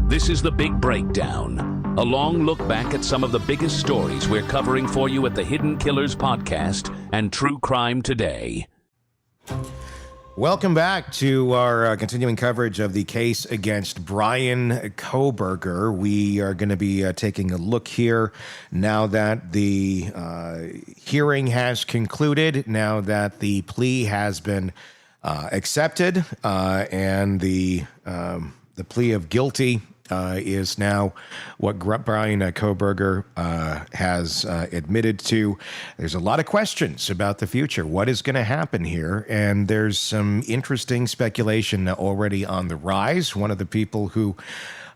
This is The Big Breakdown, a long look back at some of the biggest stories we're covering for you at the Hidden Killers podcast and True Crime Today. Welcome back to our continuing coverage of the case against Bryan Kohberger. We are going to be taking a look here now that the hearing has concluded, now that the plea has been accepted, and the plea of guilty is now what Bryan Kohberger has admitted to. There's a lot of questions about the future. What is going to happen here? And there's some interesting speculation already on the rise. One of the people who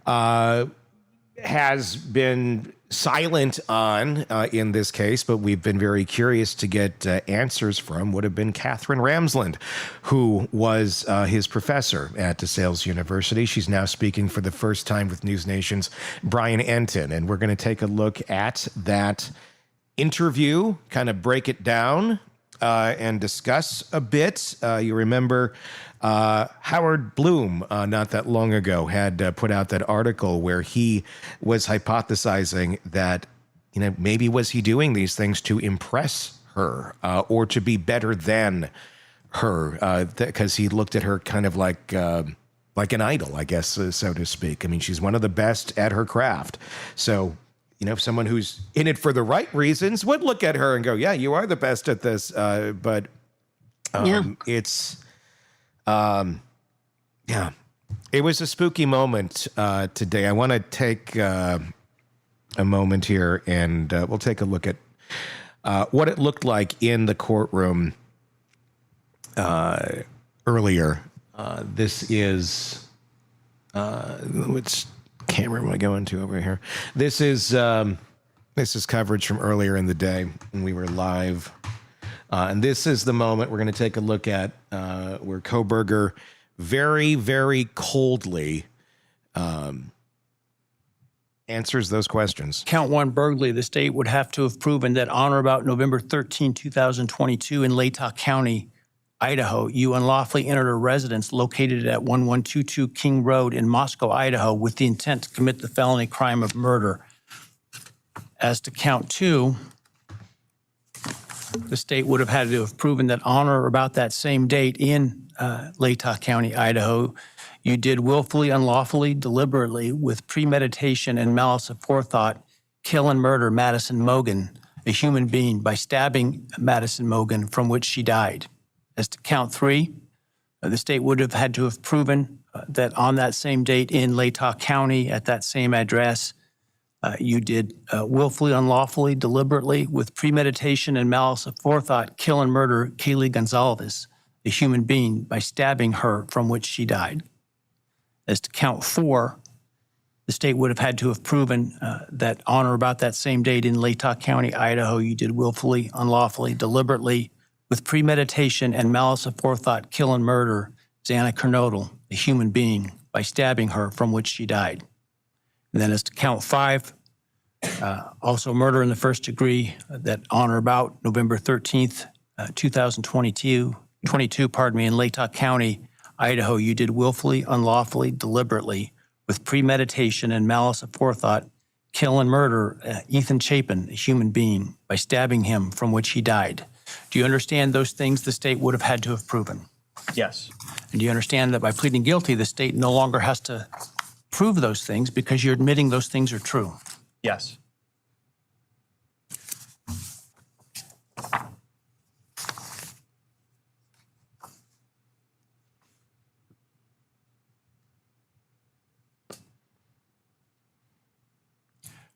has been silent on in this case, but we've been very curious to get answers from, would have been Katherine Ramsland, who was his professor at DeSales University. She's now speaking for the first time with News Nation's Brian Entin, and we're going to take a look at that interview, kind of break it down, and discuss a bit. You remember Howard Bloom, not that long ago, had put out that article where he was hypothesizing that, maybe was he doing these things to impress her or to be better than her, because he looked at her kind of like an idol, I guess, so to speak. I mean, she's one of the best at her craft. So, someone who's in it for the right reasons would look at her and go, yeah, you are the best at this. But it's... it was a spooky moment today. I want to take a moment here, and we'll take a look at what it looked like in the courtroom earlier. This is which camera am I going to over here? This is coverage from earlier in the day when we were live. And this is the moment we're going to take a look at where Kohberger very, very coldly answers those questions. Count one burglary. The state would have to have proven that on or about November 13, 2022 in Latah County, Idaho, you unlawfully entered a residence located at 1122 King Road in Moscow, Idaho, with the intent to commit the felony crime of murder. As to count two, the state would have had to have proven that on or about that same date in Latah County, Idaho, you did willfully, unlawfully, deliberately, with premeditation and malice aforethought, kill and murder Madison Mogen, a human being, by stabbing Madison Mogen, from which she died. As to count three, the state would have had to have proven that on that same date in Latah County, at that same address, you did willfully, unlawfully, deliberately, with premeditation and malice aforethought, kill and murder Kaylee Gonzalez, a human being, by stabbing her, from which she died. As to count four, the state would have had to have proven that on or about that same date in Latah County, Idaho, you did willfully, unlawfully, deliberately, with premeditation and malice aforethought, kill and murder Xana Kernodle, a human being, by stabbing her, from which she died. And then as to count five, also murder in the first degree, that on or about November 13th, 2022, in Latah County, Idaho, you did willfully, unlawfully, deliberately, with premeditation and malice aforethought, kill and murder Ethan Chapin, a human being, by stabbing him, from which he died. Do you understand those things the state would have had to have proven? Yes. And do you understand that by pleading guilty, the state no longer has to prove those things because you're admitting those things are true? Yes.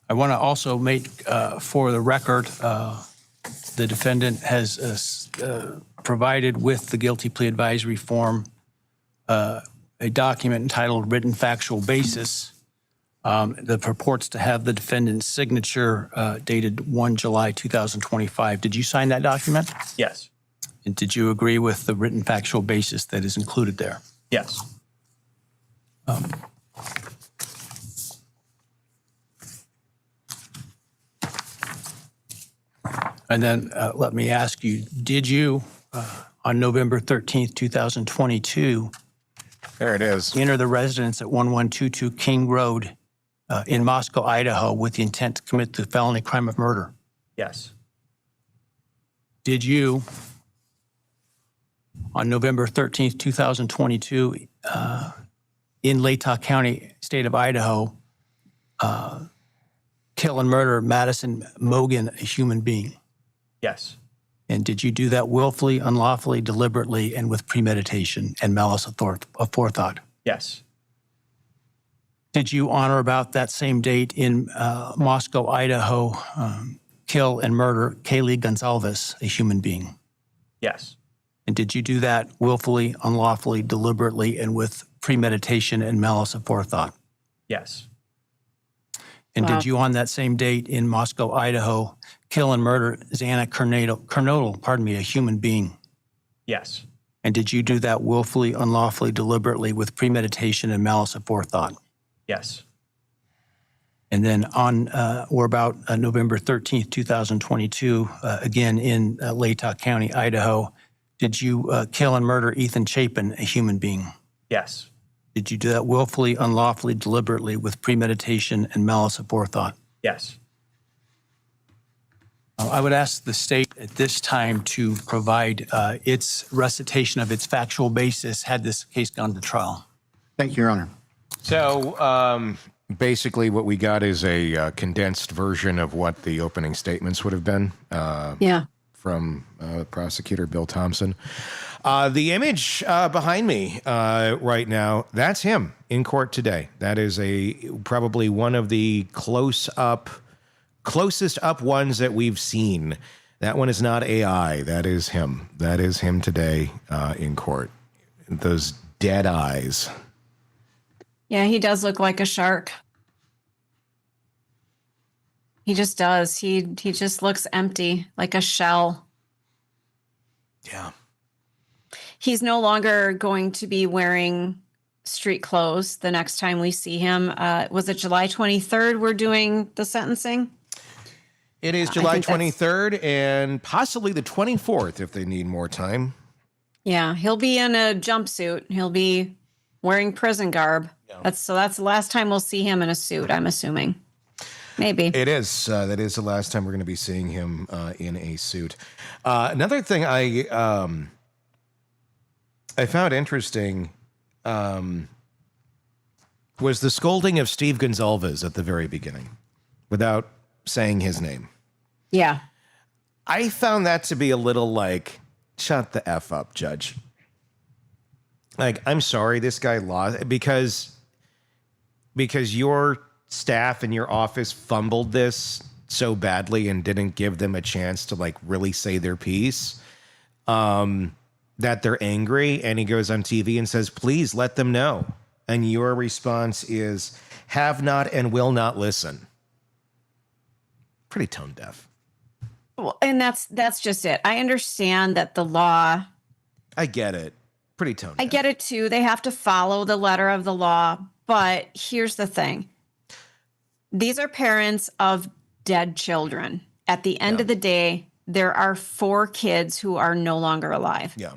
I want to also make, for the record, the defendant has provided with the guilty plea advisory form a document entitled Written Factual Basis that purports to have the defendant's signature dated 1 July 2025. Did you sign that document? Yes. And did you agree with the written factual basis that is included there? Yes. And then let me ask you, did you, on November 13th, 2022, There it is. enter the residence at 1122 King Road in Moscow, Idaho, with the intent to commit the felony crime of murder? Yes. Did you, on November 13th, 2022, in Latah County, state of Idaho, kill and murder Madison Mogan, a human being? Yes. And did you do that willfully, unlawfully, deliberately, and with premeditation and malice of forethought? Yes. Did you, on or about that same date in Moscow, Idaho, kill and murder Kaylee Gonzalez, a human being? Yes. And did you do that willfully, unlawfully, deliberately, and with premeditation and malice of forethought? Yes. And Wow. did you, on that same date in Moscow, Idaho, kill and murder Xana Kernodle, a human being? Yes. And did you do that willfully, unlawfully, deliberately, with premeditation and malice of forethought? Yes. And then on or about November 13th, 2022, again in Latah County, Idaho, did you kill and murder Ethan Chapin, a human being? Yes. Did you do that willfully, unlawfully, deliberately, with premeditation and malice of forethought? Yes. I would ask the state at this time to provide its recitation of its factual basis had this case gone to trial. Thank you, Your Honor. So basically what we got is a condensed version of what the opening statements would have been Yeah. from prosecutor Bill Thompson. The image behind me right now, that's him in court today. That is probably one of the closest up ones that we've seen. That one is not AI. That is him. That is him today in court. Those dead eyes. Yeah, he does look like a shark. He just does. He just looks empty, like a shell. Yeah. He's no longer going to be wearing street clothes the next time we see him. Was it July 23rd we're doing the sentencing? It is I July think that's- 23rd and possibly the 24th if they need more time. Yeah, he'll be in a jumpsuit. He'll be wearing prison garb. Yeah. That's the last time we'll see him in a suit, I'm assuming. Maybe. It is. That is the last time we're going to be seeing him in a suit. Another thing I found interesting was the scolding of Steve Gonzalez at the very beginning without saying his name. Yeah. I found that to be a little like, shut the F up, Judge. Like, I'm sorry this guy lost because your staff in your office fumbled this so badly and didn't give them a chance to like really say their piece, that they're angry. And he goes on TV and says, please let them know. And your response is, have not and will not listen. Pretty tone deaf. Well, and that's just it. I understand that the law, I get it. Pretty tone deaf. I get it too. They have to follow the letter of the law. But here's the thing. These are parents of dead children. At the end of the day, there are 4 kids who are no longer alive. Yeah.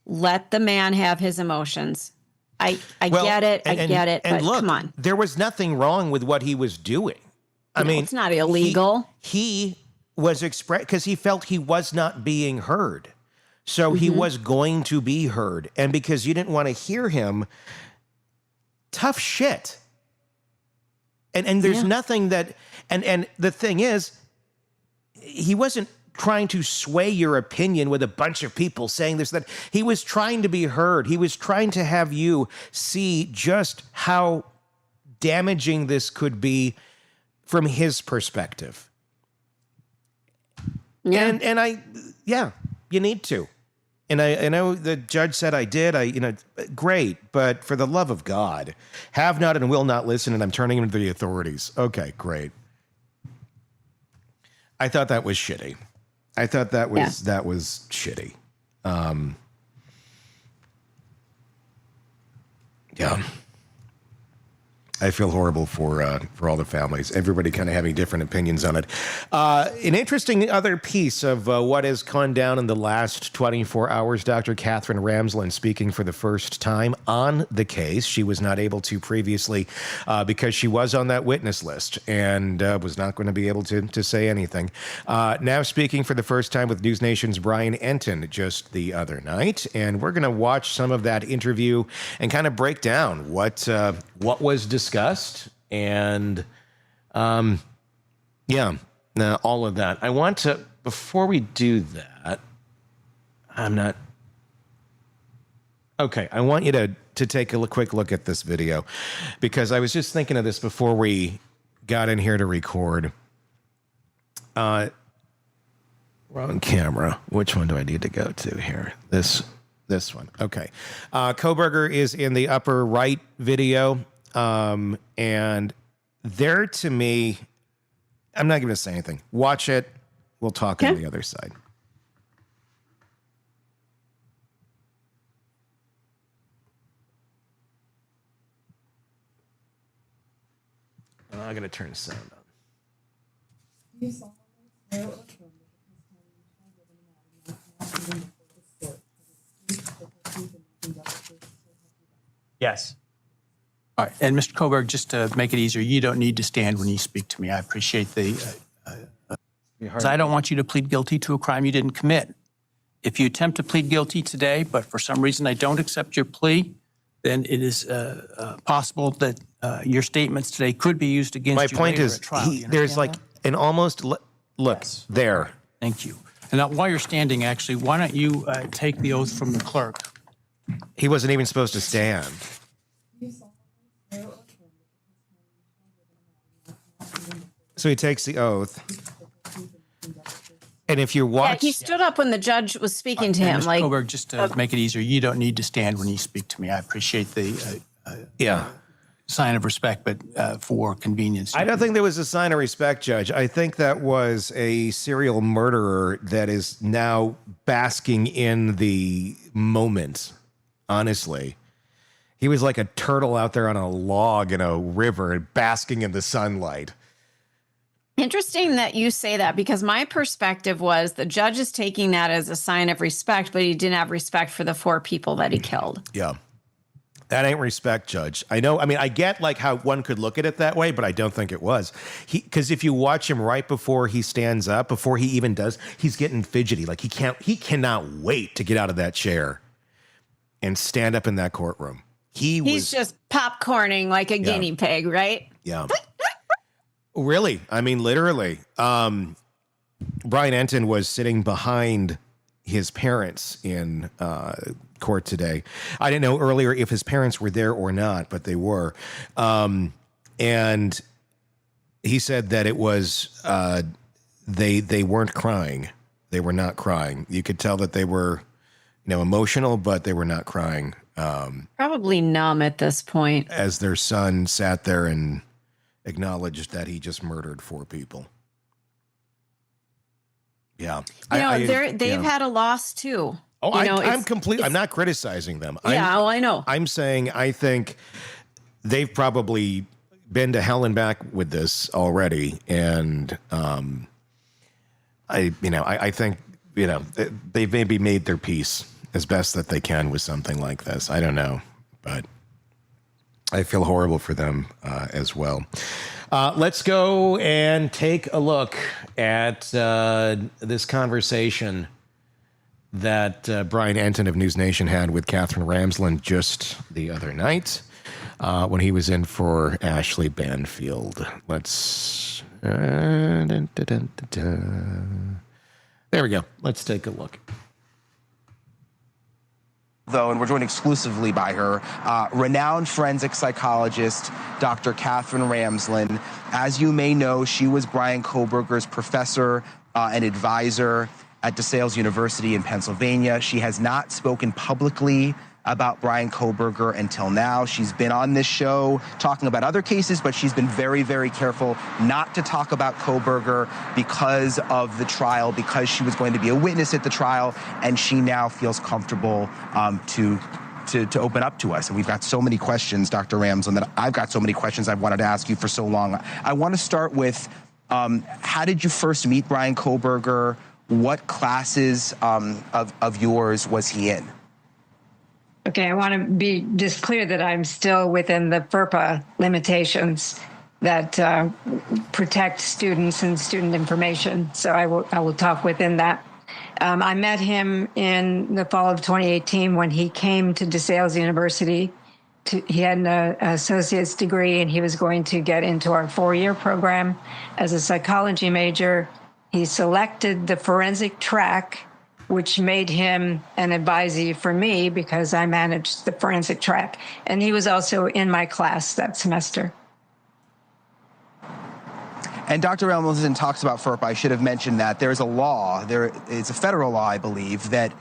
Let the man have his emotions. I Well, get it. I get it. And But look, come on. there was nothing wrong with what he was doing. I No, mean, it's not illegal. He was because he felt he was not being heard. So he was going to be heard. And because you didn't want to hear him, tough shit. And there's nothing that, and the thing is, he wasn't trying to sway your opinion with a bunch of people saying this, that he was trying to be heard. He was trying to have you see just how damaging this could be from his perspective. Yeah. And you need to. And I know the judge said I did. Great, but for the love of God, have not and will not listen, and I'm turning him to the authorities. Okay, great. I thought that was shitty. I thought that was shitty. Yeah. I feel horrible for all the families. Everybody kind of having different opinions on it. An interesting other piece of what has gone down in the last 24 hours, Dr. Katherine Ramsland speaking for the first time on the case. She was not able to previously because she was on that witness list and was not going to be able to say anything. Now speaking for the first time with News Nation's Bryan Kohberger just the other night. And we're going to watch some of that interview and kind of break down what was discussed and all of that. I want to, before we do that, I want you to take a quick look at this video because I was just thinking of this before we got in here to record. Wrong camera. Which one do I need to go to here? This one. Okay. Kohberger is in the upper right video. And there, to me, I'm not going to say anything. Watch it. We'll talk on the other side. I'm going to turn the sound on. Yes. All right. And Mr. Kohberger, just to make it easier, you don't need to stand when you speak to me. I appreciate I don't want you to plead guilty to a crime you didn't commit. If you attempt to plead guilty today, but for some reason I don't accept your plea, then it is possible that your statements today could be used against you. My point is, at trial. there's like an almost look there. Thank you. And now, while you're standing, actually, why don't you take the oath from the clerk? He wasn't even supposed to stand. So he takes the oath. And if you watch... Yeah, he stood up when the judge was speaking to him. Mr. Kohberger, just to make it easier, you don't need to stand when you speak to me. I appreciate the sign of respect, but for convenience. I don't think there was a sign of respect, Judge. I think that was a serial murderer that is now basking in the moment, honestly. He was like a turtle out there on a log in a river basking in the sunlight. Interesting that you say that because my perspective was the judge is taking that as a sign of respect, but he didn't have respect for the 4 people that he killed. Yeah. That ain't respect, Judge. I know. I mean, I get like how one could look at it that way, but I don't think it was. Because if you watch him right before he stands up, before he even does, he's getting fidgety. Like he cannot wait to get out of that chair and stand up in that courtroom. He's just popcorning like a guinea pig, right? Yeah. Really? I mean, literally. Bryan Kohberger was sitting behind his parents in court today. I didn't know earlier if his parents were there or not, but they were. And he said that it was they weren't crying. They were not crying. You could tell that they were, emotional, but they were not crying. Probably numb at this point. As their son sat there and acknowledged that he just murdered 4 people. Yeah. They've had a loss too. Oh, I'm not criticizing them. I know. I'm saying I think they've probably been to hell and back with this already. And I think, they've maybe made their peace as best that they can with something like this. I don't know, but I feel horrible for them as well. Let's go and take a look at this conversation that Bryan Kohberger of News Nation had with Katherine Ramsland just the other night when he was in for Ashley Banfield. Let's... there we go. Let's take a look. Though, and we're joined exclusively by her, renowned forensic psychologist, Dr. Katherine Ramsland. As you may know, she was Bryan Kohberger's professor and advisor at DeSales University in Pennsylvania. She has not spoken publicly about Bryan Kohberger until now. She's been on this show talking about other cases, but she's been very, very careful not to talk about Kohberger because of the trial, because she was going to be a witness at the trial, and she now feels comfortable to to open up to us. And we've got so many questions, Dr. Ramsland, that I've got so many questions I've wanted to ask you for so long. I want to start with, how did you first meet Bryan Kohberger? What classes of yours was he in? Okay, I want to be just clear that I'm still within the FERPA limitations that protect students and student information. So I will talk within that. I met him in the fall of 2018 when he came to DeSales University. He had an associate's degree, and he was going to get into our 4-year program as a psychology major. He selected the forensic track, which made him an advisee for me because I managed the forensic track. And he was also in my class that semester. And Dr. Ramsland talks about FERPA. I should have mentioned that. There's a law, it's a federal law, I believe, that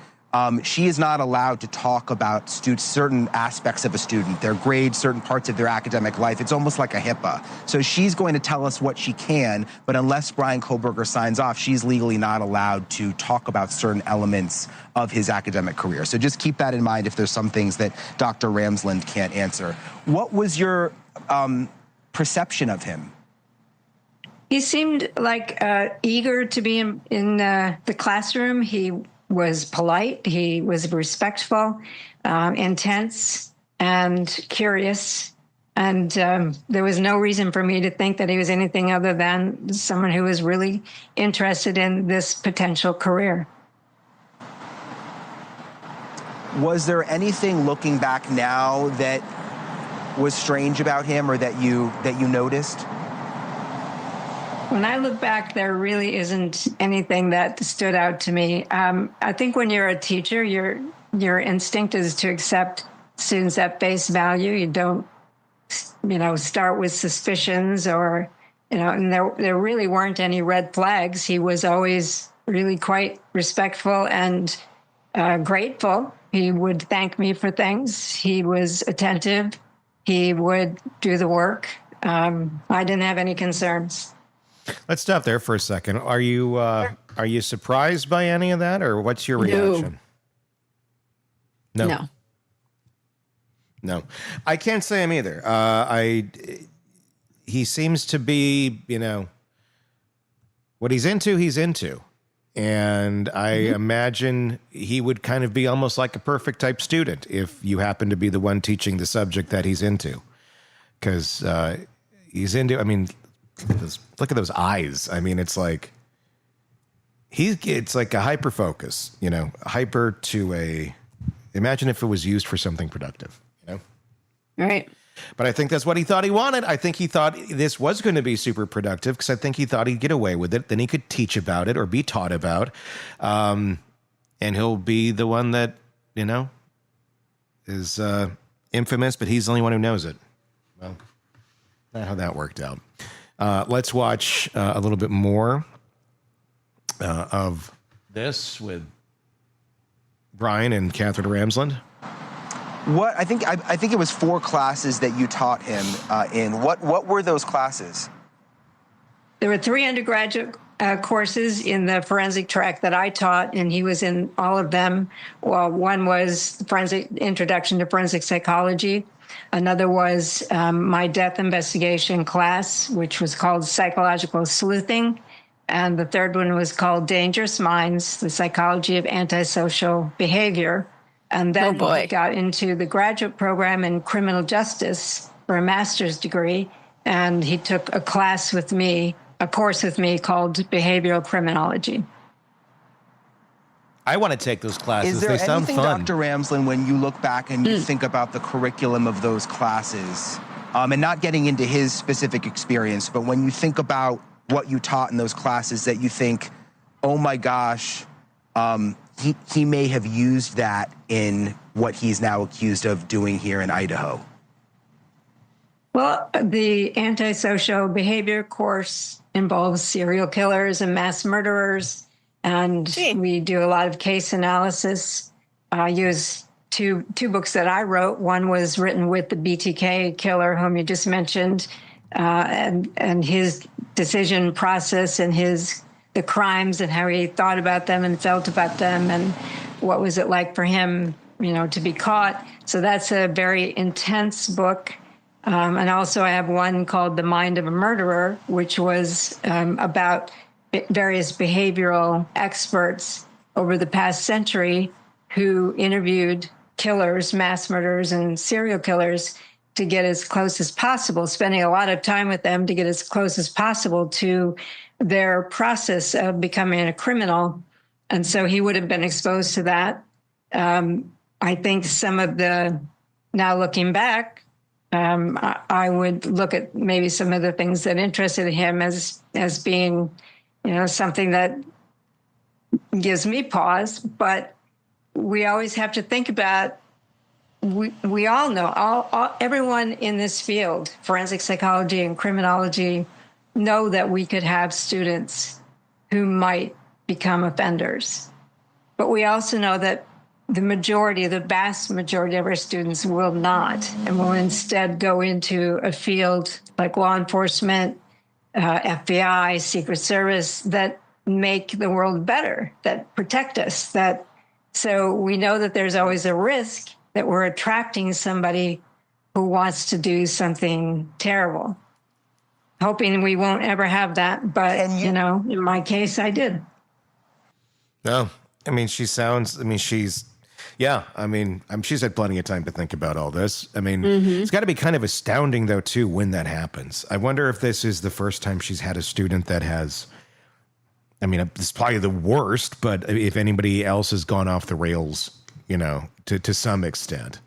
she is not allowed to talk about certain aspects of a student, their grades, certain parts of their academic life. It's almost like a HIPAA. So she's going to tell us what she can, but unless Bryan Kohberger signs off, she's legally not allowed to talk about certain elements of his academic career. So just keep that in mind if there's some things that Dr. Ramsland can't answer. What was your perception of him? He seemed like eager to be in the classroom. He was polite. He was respectful, intense, and curious. And there was no reason for me to think that he was anything other than someone who was really interested in this potential career. Was there anything looking back now that was strange about him or that you noticed? When I look back, there really isn't anything that stood out to me. I think when you're a teacher, your instinct is to accept students at face value. You don't, start with suspicions or, and there really weren't any red flags. He was always really quite respectful and grateful. He would thank me for things. He was attentive. He would do the work. I didn't have any concerns. Let's stop there for a second. Are you surprised by any of that, or what's your reaction? No. No. I can't say I'm either. He seems to be, what he's into. And I imagine he would kind of be almost like a perfect type student if you happen to be the one teaching the subject that he's into. Because he's into, look at those eyes. It's like it's like a hyper focus, hyper to a. Imagine if it was used for something productive, Right. But I think that's what he thought he wanted. I think he thought this was going to be super productive because I think he thought he'd get away with it. Then he could teach about it or be taught about, and he'll be the one that is infamous, but he's the only one who knows it. Well, not how that worked out. Let's watch a little bit more of this with Bryan and Katherine Ramsland. What I think it was 4 classes that you taught him in. What were those classes? There were 3 undergraduate courses in the forensic track that I taught, and he was in all of them. Well, one was forensic introduction to forensic psychology. Another was my death investigation class, which was called psychological sleuthing. And the third one was called Dangerous Minds, the psychology of antisocial behavior. And then he got into the graduate program in criminal justice for a master's degree. And he took a course with me called behavioral criminology. I want to take those classes. Is there they sound anything, fun. Dr. Ramsland, when you look back and you think about the curriculum of those classes, and not getting into his specific experience, but when you think about what you taught in those classes that you think, oh my gosh, he may have used that in what he's now accused of doing here in Idaho? Well, the antisocial behavior course involves serial killers and mass murderers, and we do a lot of case analysis. I use two books that I wrote. One was written with the BTK killer, whom you just mentioned, and his decision process and the crimes and how he thought about them and felt about them, and what was it like for him to be caught. So that's a very intense book. And also I have one called The Mind of a Murderer, which was about various behavioral experts over the past century who interviewed killers, mass murderers, and serial killers to get as close as possible, spending a lot of time with them to get as close as possible to their process of becoming a criminal. And so he would have been exposed to that. I think some of now looking back, I would look at maybe some of the things that interested him as being, something that gives me pause. But we always have to think about, we all know, everyone in this field, forensic psychology and criminology, know that we could have students who might become offenders. But we also know that the vast majority of our students will not, and will instead go into a field like law enforcement, FBI, Secret Service, that make the world better, that protect us. So we know that there's always a risk that we're attracting somebody who wants to do something terrible. Hoping we won't ever have that, but in my case, I did. No, she's had plenty of time to think about all this. It's got to be kind of astounding, though, too, when that happens. I wonder if this is the first time she's had a student that has, it's probably the worst, but if anybody else has gone off the rails, to some extent.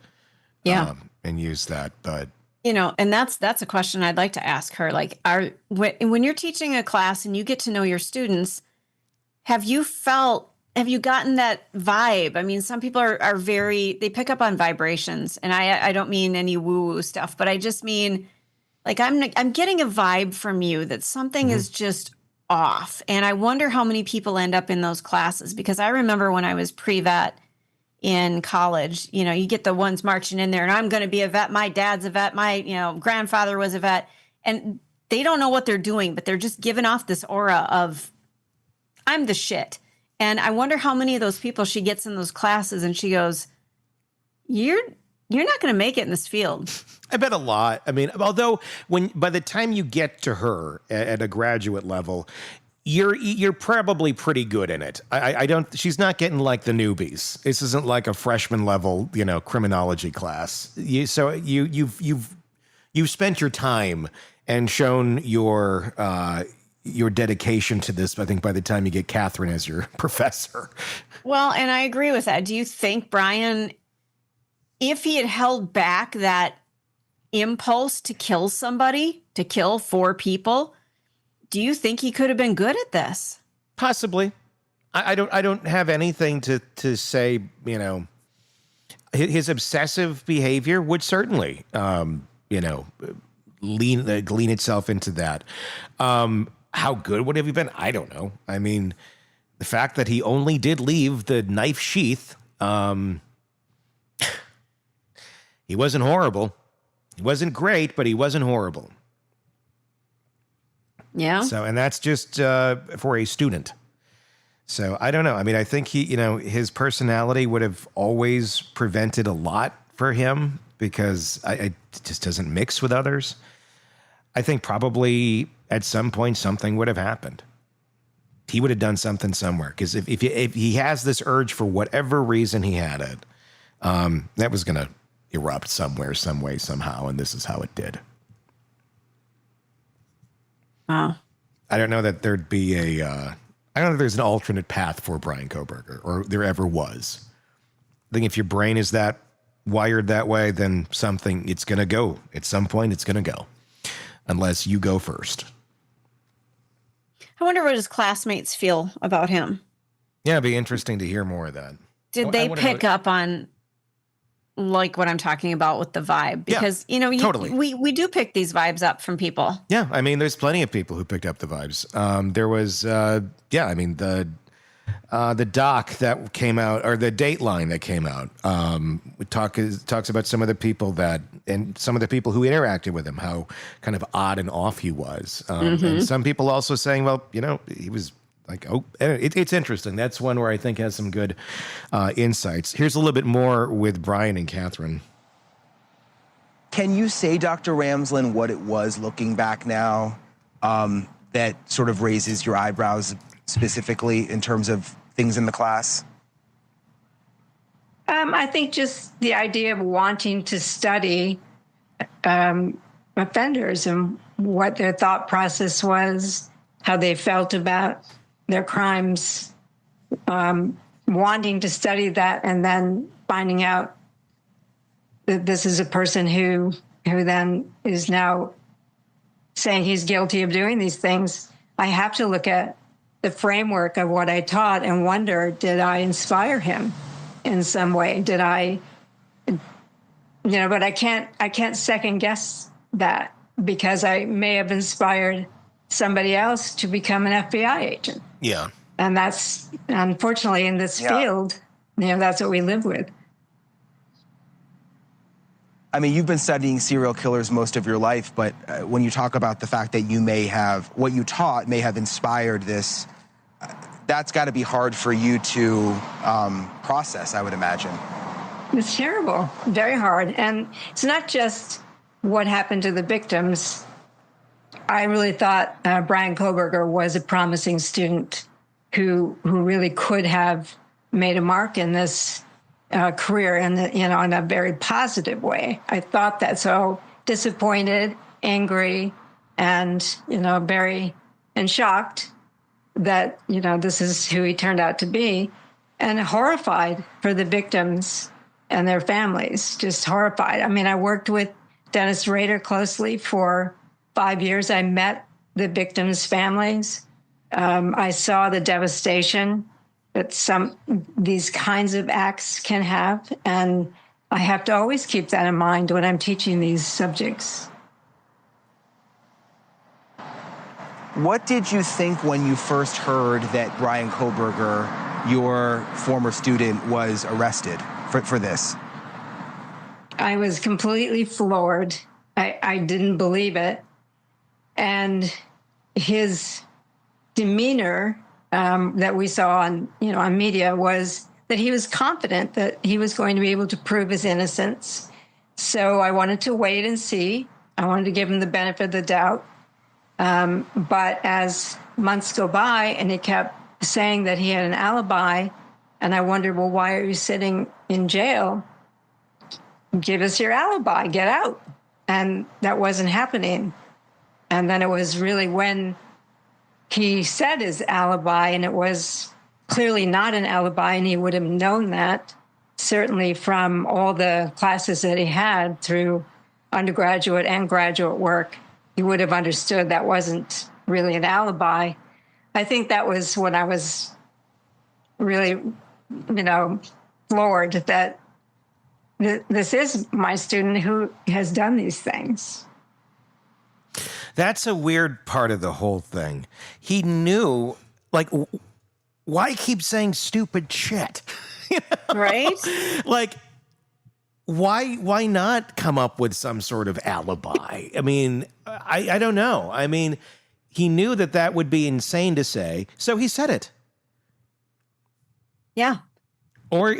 Yeah. And use that, but. And that's a question I'd like to ask her. Like, when you're teaching a class and you get to know your students, have you gotten that vibe? Some people are they pick up on vibrations, and I don't mean any woo-woo stuff, but I just mean, like, I'm getting a vibe from you that something is just off. And I wonder how many people end up in those classes, because I remember when I was pre-vet in college, you get the ones marching in there, and I'm going to be a vet. My dad's a vet. My, grandfather was a vet, and they don't know what they're doing, but they're just giving off this aura of, I'm the shit. And I wonder how many of those people she gets in those classes and she goes, you're not going to make it in this field. I bet a lot. Although by the time you get to her at a graduate level, you're probably pretty good in it. She's not getting like the newbies. This isn't like a freshman level, criminology class. You've spent your time and shown your dedication to this, I think, by the time you get Katherine as your professor. Well, and I agree with that. Do you think, Bryan, if he had held back that impulse to kill somebody, to kill 4 people, do you think he could have been good at this? Possibly. I don't have anything to say, his obsessive behavior would certainly, lean itself into that. How good would have he been? I don't know. The fact that he only did leave the knife sheath, he wasn't horrible. He wasn't great, but he wasn't horrible. Yeah. So, and that's just for a student. So I don't know. I think his personality would have always prevented a lot for him because it just doesn't mix with others. I think probably at some point something would have happened. He would have done something somewhere, because if he has this urge for whatever reason he had it, that was going to erupt somewhere, some way, somehow, and this is how it did. Wow. I don't know that there'd be I don't know if there's an alternate path for Bryan Kohberger, or there ever was. I think if your brain is that wired that way, then it's going to go. At some point, it's going to go. Unless you go first. I wonder what his classmates feel about him. Yeah, it'd be interesting to hear more of that. Did they pick up on, like, what I'm talking about with the vibe? Because, totally. we do pick these vibes up from people. Yeah, there's plenty of people who picked up the vibes. There was, the doc that came out, or the Dateline that came out, talks about some of the people and some of the people who interacted with him, how kind of odd and off he was. And some people also saying, well, he was like, oh, it's interesting. That's one where I think has some good insights. Here's a little bit more with Bryan and Katherine. Can you say, Dr. Ramsland, what it was looking back now that sort of raises your eyebrows specifically in terms of things in the class? I think just the idea of wanting to study offenders and what their thought process was, how they felt about their crimes, wanting to study that, and then finding out that this is a person who then is now saying he's guilty of doing these things. I have to look at the framework of what I taught and wonder, did I inspire him in some way? Did I, but I can't second guess that, because I may have inspired somebody else to become an FBI agent. Yeah. And that's, unfortunately, in this field, that's what we live with. I mean, you've been studying serial killers most of your life, but when you talk about the fact that you may have, what you taught may have inspired this, that's got to be hard for you to process, I would imagine. It's terrible, very hard. And it's not just what happened to the victims. I really thought Bryan Kohberger was a promising student who really could have made a mark in this career in a very positive way. I thought that. So disappointed, angry, and very shocked that this is who he turned out to be, and horrified for the victims and their families. Just horrified. I mean, I worked with Dennis Rader closely for 5 years. I met the victims' families. I saw the devastation that these kinds of acts can have, and I have to always keep that in mind when I'm teaching these subjects. What did you think when you first heard that Bryan Kohberger, your former student, was arrested for this? I was completely floored. I didn't believe it. And his demeanor that we saw on media was that he was confident that he was going to be able to prove his innocence. So I wanted to wait and see. I wanted to give him the benefit of the doubt. But as months go by and he kept saying that he had an alibi, and I wondered, well, why are you sitting in jail? Give us your alibi, get out. And that wasn't happening. And then it was really when he said his alibi, and it was clearly not an alibi, and he would have known that, certainly from all the classes that he had through undergraduate and graduate work. He would have understood that wasn't really an alibi. I think that was when I was really, floored that this is my student who has done these things. That's a weird part of the whole thing. He knew, like, why keep saying stupid shit? Right? Like, why not come up with some sort of alibi? I mean, I don't know. I mean, he knew that would be insane to say, so he said it. Yeah. Or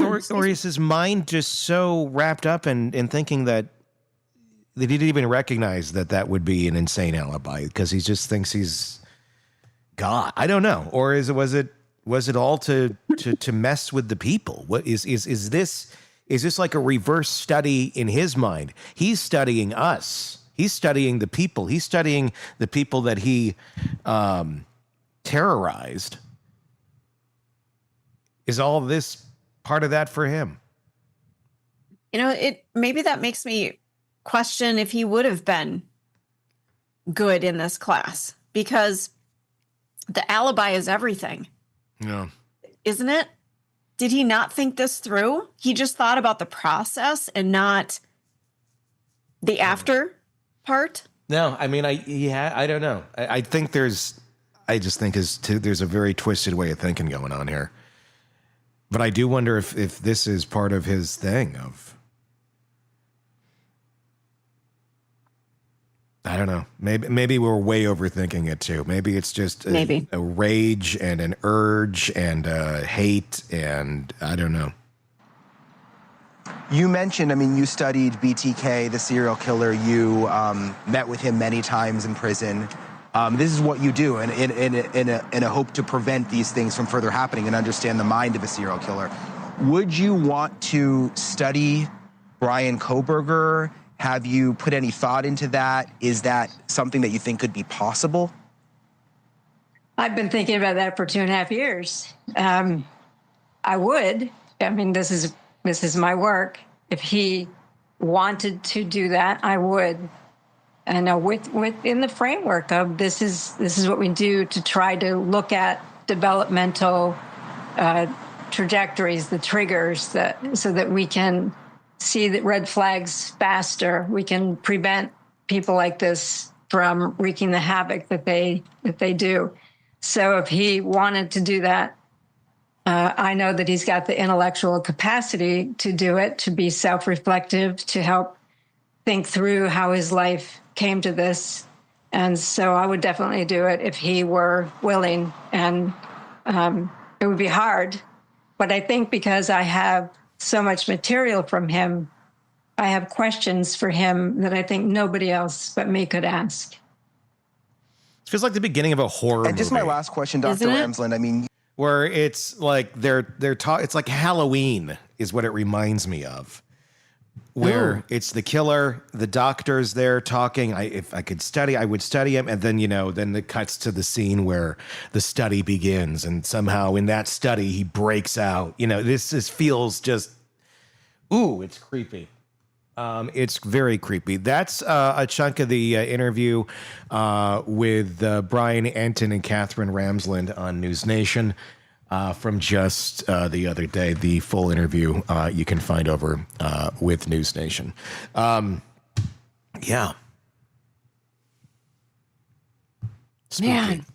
is his mind just so wrapped up in thinking that he didn't even recognize that would be an insane alibi because he just thinks he's God? I don't know. Or was it all to mess with the people? What is this like a reverse study in his mind? He's studying us. He's studying the people. He's studying the people that he terrorized. Is all of this part of that for him? Maybe that makes me question if he would have been good in this class, because the alibi is everything. Yeah. Isn't it? Did he not think this through? He just thought about the process and not the after part? No, I mean, I don't know. I think there's a very twisted way of thinking going on here. But I do wonder if this is part of his thing of, I don't know. Maybe we're way overthinking it too. Maybe it's just a rage and an urge and hate, and I don't know. You mentioned, you studied BTK, the serial killer. You met with him many times in prison. This is what you do in a hope to prevent these things from further happening and understand the mind of a serial killer. Would you want to study Bryan Kohberger? Have you put any thought into that? Is that something that you think could be possible? I've been thinking about that for 2.5 years. I would. This is my work. If he wanted to do that, I would. And within the framework of this is what we do to try to look at developmental trajectories, the triggers, so that we can see the red flags faster. We can prevent people like this from wreaking the havoc that they do. So if he wanted to do that, I know that he's got the intellectual capacity to do it, to be self-reflective, to help think through how his life came to this. And so I would definitely do it if he were willing. And it would be hard. But I think because I have so much material from him, I have questions for him that I think nobody else but me could ask. It feels like the beginning of a horror And just movie. my last question, Dr. Ramsland. Where it's like it's like Halloween is what it reminds me of. Where it's the killer, the doctor's there talking. If I could study, I would study him. And then, then it cuts to the scene where the study begins. And somehow in that study, he breaks out. This feels just, it's creepy. It's very creepy. That's a chunk of the interview with Brian Entin and Katherine Ramsland on News Nation from just the other day. The full interview you can find over with News Nation. Yeah. Spooky. Man,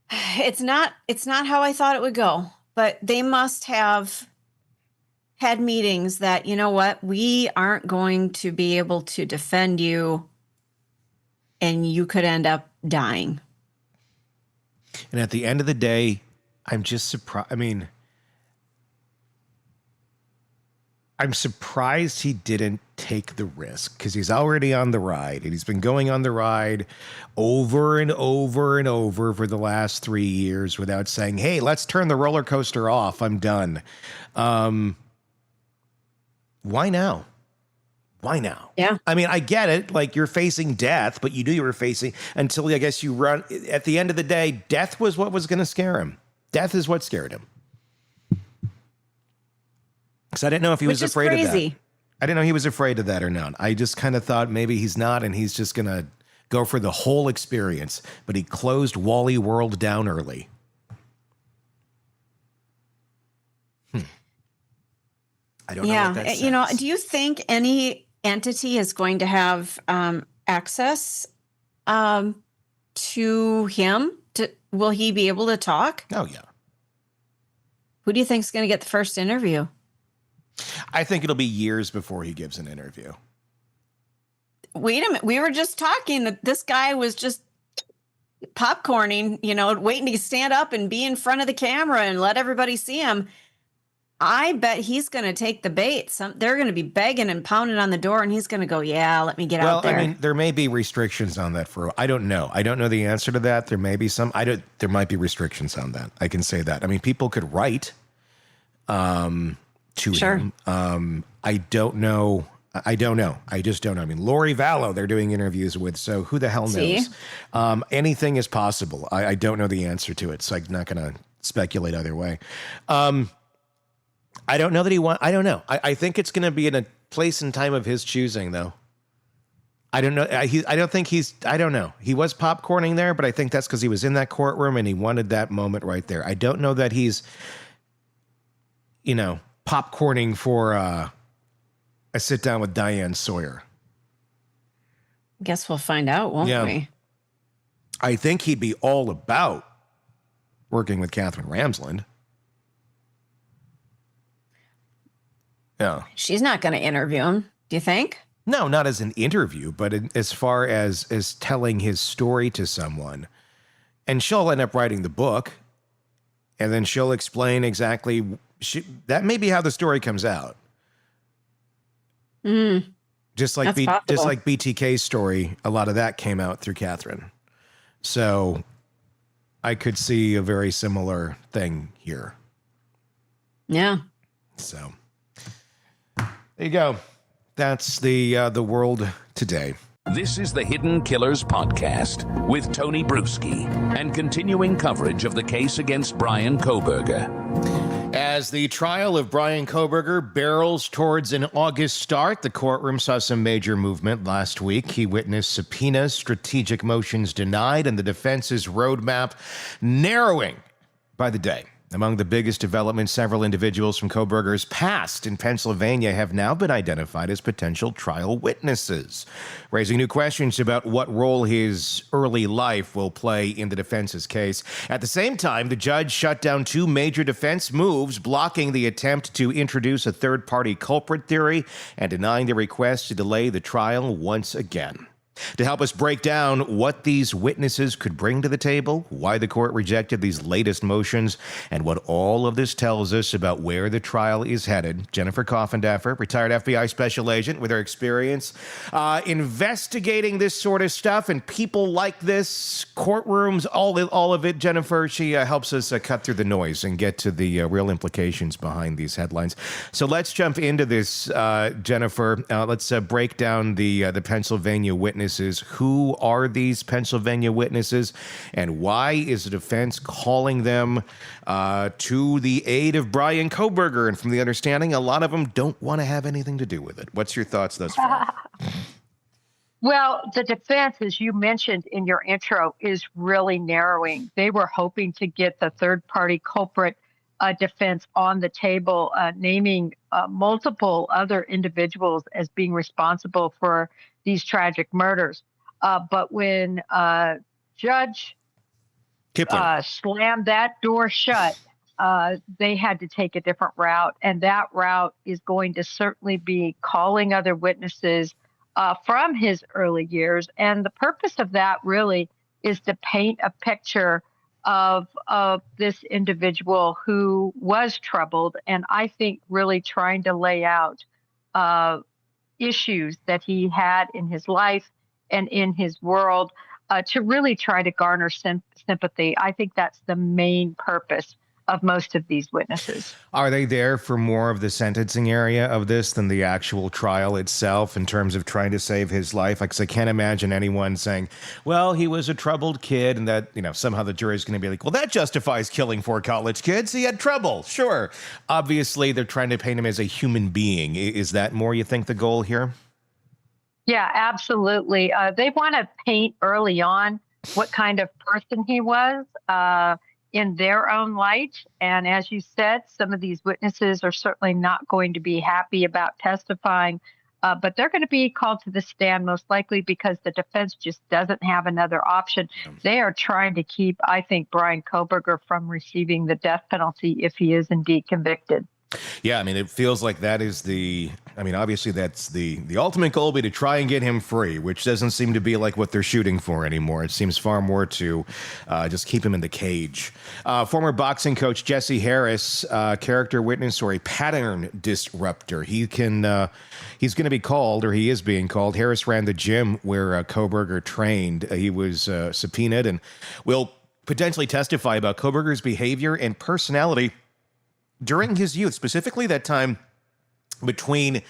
it's not how I thought it would go, but they must have had meetings that, you know what, we aren't going to be able to defend you and you could end up dying. And at the end of the day, I'm just surprised. I'm surprised he didn't take the risk, because he's already on the ride, and he's been going on the ride over and over and over for the last 3 years without saying, hey, let's turn the roller coaster off. I'm done. Why now? Why now? Yeah. I get it. Like, you're facing death, but you knew you were facing until I guess you run. At the end of the day, death was what was going to scare him. Death is what scared him. Because I didn't know if he was afraid of that. I didn't know he was afraid of that or not. I just kind of thought maybe he's not, and he's just going to go for the whole experience. But he closed Wally World down early. I don't know what that says. Do you think any entity is going to have access to him? Will he be able to talk? Oh, yeah. Who do you think is going to get the first interview? I think it'll be years before he gives an interview. Wait a minute. We were just talking that this guy was just popcorning, waiting to stand up and be in front of the camera and let everybody see him. I bet he's going to take the bait. They're going to be begging and pounding on the door, and he's going to go, yeah, let me get out there. Well, there may be restrictions on that I don't know. I don't know the answer to that. There may be some. There might be restrictions on that. I can say that. People could write to him. I don't know. I just don't know. Lori Vallow, they're doing interviews with, so who the hell knows? Anything is possible. I don't know the answer to it, so I'm not going to speculate either way. I don't know that I don't know. I think it's going to be in a place and time of his choosing, though. I don't know. I don't know. He was popcorning there, but I think that's because he was in that courtroom and he wanted that moment right there. I don't know that he's, popcorning for a sit down with Diane Sawyer. Guess we'll find out, won't we? I think he'd be all about working with Katherine Ramsland. Yeah. She's not going to interview him, do you think? No, not as an interview, but as far as telling his story to someone. And she'll end up writing the book, and then she'll explain exactly that may be how the story comes out. Just like just like BTK's story, a lot of that came out through Katherine. So I could see a very similar thing here. Yeah. So there you go. That's the world today. This is the Hidden Killers Podcast with Tony Bruschi and continuing coverage of the case against Bryan Kohberger. As the trial of Bryan Kohberger barrels towards an August start, the courtroom saw some major movement last week. He witnessed subpoenas, strategic motions denied, and the defense's roadmap narrowing by the day. Among the biggest developments, several individuals from Kohberger's past in Pennsylvania have now been identified as potential trial witnesses, raising new questions about what role his early life will play in the defense's case. At the same time, the judge shut down two major defense moves, blocking the attempt to introduce a third-party culprit theory and denying the request to delay the trial once again. To help us break down what these witnesses could bring to the table, why the court rejected these latest motions, and what all of this tells us about where the trial is headed, Jennifer Coffindaffer, retired FBI special agent with her experience investigating this sort of stuff and people like this, courtrooms, all of it. Jennifer, she helps us cut through the noise and get to the real implications behind these headlines. So let's jump into this, Jennifer. Let's break down the Pennsylvania witnesses. Who are these Pennsylvania witnesses, and why is the defense calling them to the aid of Bryan Kohberger? And from the understanding, a lot of them don't want to have anything to do with it. What's your thoughts thus far? Well, the defense, as you mentioned in your intro, is really narrowing. They were hoping to get the third-party culprit defense on the table, naming multiple other individuals as being responsible for these tragic murders. But when Judge slammed that door shut, they had to take a different route. And that route is going to certainly be calling other witnesses from his early years. And the purpose of that really is to paint a picture of this individual who was troubled, and I think really trying to lay out issues that he had in his life and in his world to really try to garner sympathy. I think that's the main purpose of most of these witnesses. Are they there for more of the sentencing area of this than the actual trial itself in terms of trying to save his life? Because I can't imagine anyone saying, well, he was a troubled kid, and that, somehow the jury's going to be like, well, that justifies killing 4 college kids. He had trouble. Sure. Obviously, they're trying to paint him as a human being. Is that more, you think, the goal here? Yeah, absolutely. They want to paint early on what kind of person he was in their own light. And as you said, some of these witnesses are certainly not going to be happy about testifying, but they're going to be called to the stand most likely because the defense just doesn't have another option. They are trying to keep, I think, Bryan Kohberger from receiving the death penalty if he is indeed convicted. Yeah, it feels like that is obviously that's the ultimate goal be to try and get him free, which doesn't seem to be like what they're shooting for anymore. It seems far more to just keep him in the cage. Former boxing coach Jesse Harris, character witness or a pattern disruptor. He's going to be called, or he is being called. Harris ran the gym where Kohberger trained. He was subpoenaed and will potentially testify about Kohberger's behavior and personality during his youth, specifically that time between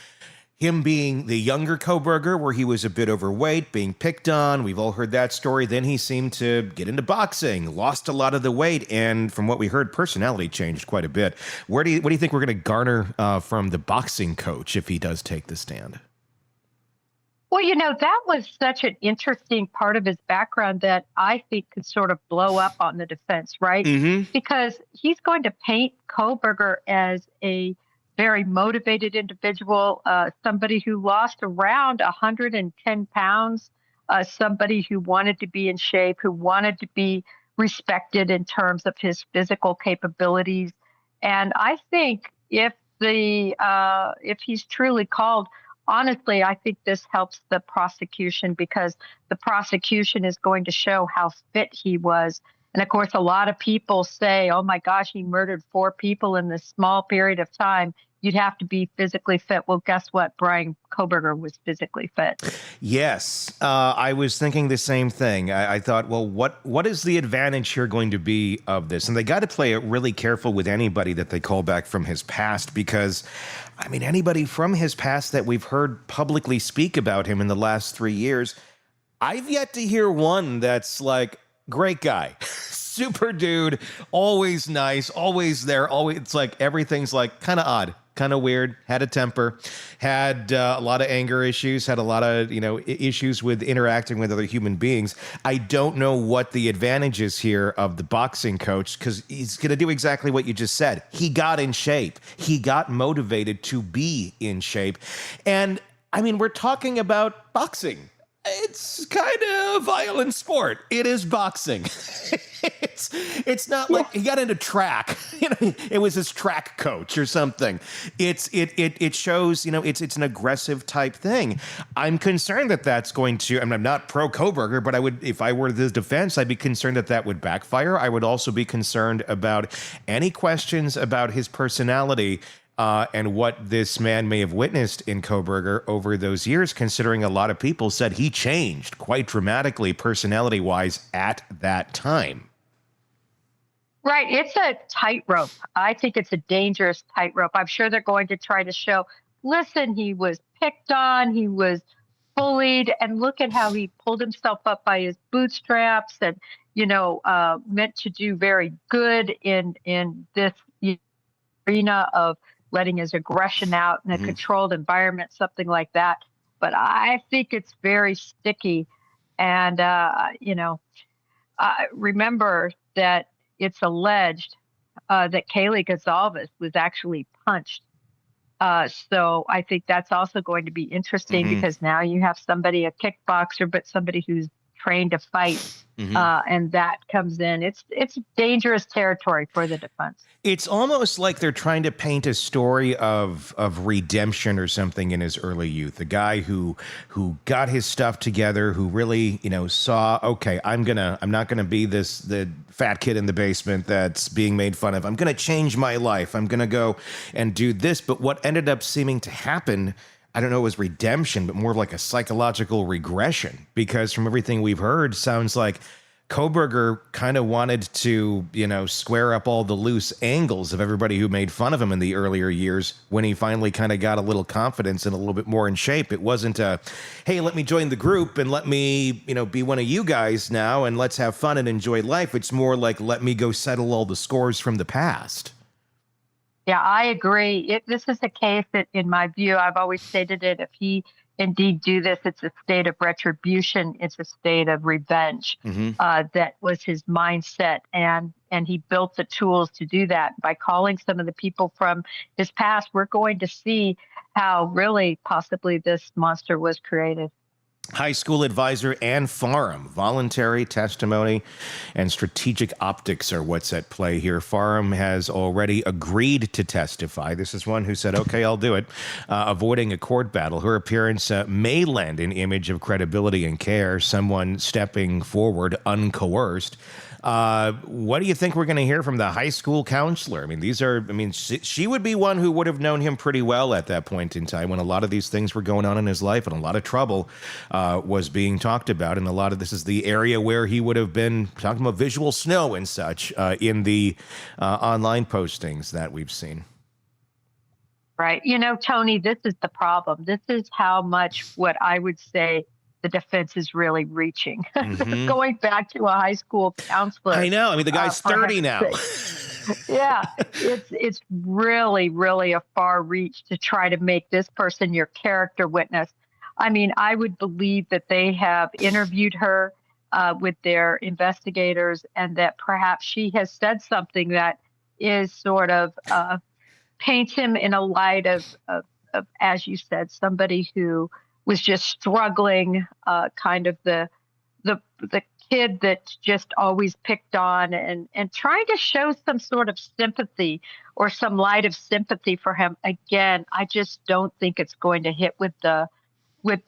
him being the younger Kohberger, where he was a bit overweight, being picked on. We've all heard that story. Then he seemed to get into boxing, lost a lot of the weight, and from what we heard, personality changed quite a bit. What do you think we're going to garner from the boxing coach if he does take the stand? Well, that was such an interesting part of his background that I think could sort of blow up on the defense, right? Mm-hmm. Because he's going to paint Kohberger as a very motivated individual, somebody who lost around 110 pounds, somebody who wanted to be in shape, who wanted to be respected in terms of his physical capabilities. And I think if he's truly called, honestly, I think this helps the prosecution because the prosecution is going to show how fit he was. And of course, a lot of people say, oh my gosh, he murdered 4 people in this small period of time. You'd have to be physically fit. Well, guess what? Bryan Kohberger was physically fit. Yes, I was thinking the same thing. I thought, well, what is the advantage here going to be of this? And they got to play it really careful with anybody that they call back from his past, because, I mean, anybody from his past that we've heard publicly speak about him in the last 3 years, I've yet to hear one that's like, great guy, super dude, always nice, always there, always. It's like everything's like kind of odd, kind of weird, had a temper, had a lot of anger issues, had a lot of, issues with interacting with other human beings. I don't know what the advantage is here of the boxing coach, because he's going to do exactly what you just said. He got in shape. He got motivated to be in shape. And I mean, we're talking about boxing. It's kind of a violent sport. It is boxing. It's not like he got into track. It was his track coach or something. It shows, it's an aggressive type thing. I'm concerned that that's going to. I'm not pro Kohberger, but I would, if I were the defense, I'd be concerned that would backfire. I would also be concerned about any questions about his personality. And what this man may have witnessed in Kohberger over those years, considering a lot of people said he changed quite dramatically personality-wise at that time. Right. It's a tightrope. I think it's a dangerous tightrope. I'm sure they're going to try to show, listen, he was picked on, he was bullied, and look at how he pulled himself up by his bootstraps and, meant to do very good in this arena of letting his aggression out in a controlled environment, something like that. But I think it's very sticky. And, remember that it's alleged that Kaylee Gonzalez was actually punched. So I think that's also going to be interesting because now you have somebody, a kickboxer, but somebody who's trained to fight. And that comes in. It's dangerous territory for the defense. It's almost like they're trying to paint a story of redemption or something in his early youth. A guy who got his stuff together, who really, saw, okay, I'm not gonna be the fat kid in the basement that's being made fun of. I'm gonna change my life. I'm gonna go and do this. But what ended up seeming to happen, I don't know, it was redemption, but more of like a psychological regression, because from everything we've heard, sounds like Kohberger kind of wanted to, square up all the loose angles of everybody who made fun of him in the earlier years. When he finally kind of got a little confidence and a little bit more in shape, it wasn't a, hey, let me join the group and let me, be one of you guys now and let's have fun and enjoy life. It's more like, let me go settle all the scores from the past. Yeah, I agree. This is a case that, in my view, I've always stated it, if he indeed do this, it's a state of retribution. It's a state of revenge. That was his mindset. And he built the tools to do that. By calling some of the people from his past, we're going to see how really possibly this monster was created. High school advisor Ann Farham, voluntary testimony and strategic optics are what's at play here. Farham has already agreed to testify. This is one who said, okay, I'll do it, avoiding a court battle. Her appearance may lend an image of credibility and care, someone stepping forward uncoerced. What do you think we're going to hear from the high school counselor? She would be one who would have known him pretty well at that point in time when a lot of these things were going on in his life and a lot of trouble was being talked about. And a lot of this is the area where he would have been talking about visual snow and such in the online postings that we've seen. Right. Tony, this is the problem. This is how much what I would say the defense is really reaching. Going back to a high school counselor. I know. The guy's 30 now. Yeah, it's really, really a far reach to try to make this person your character witness. I would believe that they have interviewed her with their investigators and that perhaps she has said something that is sort of paints him in a light of, as you said, somebody who was just struggling, kind of the the kid that's just always picked on, and trying to show some sort of sympathy or some light of sympathy for him. Again, I just don't think it's going to hit with the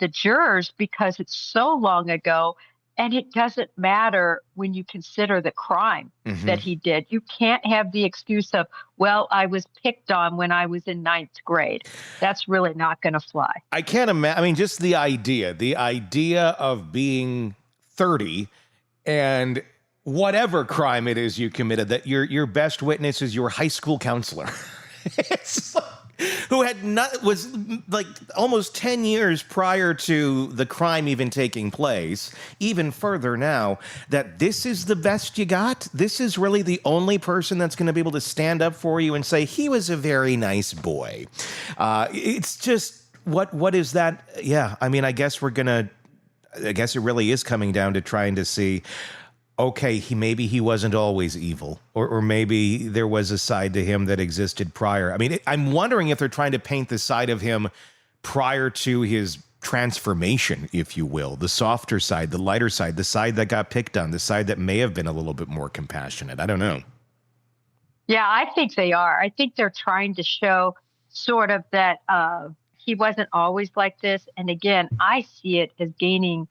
jurors because it's so long ago. And it doesn't matter when you consider the crime that he did. You can't have the excuse of, well, I was picked on when I was in 9th grade. That's really not going to fly. I can't imagine. I mean, just the idea of being 30 and whatever crime it is you committed, that your best witness is your high school counselor. It's like, who was like almost 10 years prior to the crime even taking place, even further now, that this is the best you got? This is really the only person that's going to be able to stand up for you and say, he was a very nice boy. It's just, what is that? Yeah, I mean, I guess it really is coming down to trying to see, okay, maybe he wasn't always evil, or maybe there was a side to him that existed prior. I mean, I'm wondering if they're trying to paint the side of him prior to his transformation, if you will, the softer side, the lighter side, the side that got picked on, the side that may have been a little bit more compassionate. I don't know. Yeah, I think they are. I think they're trying to show sort of that he wasn't always like this. And again, I see it as gaining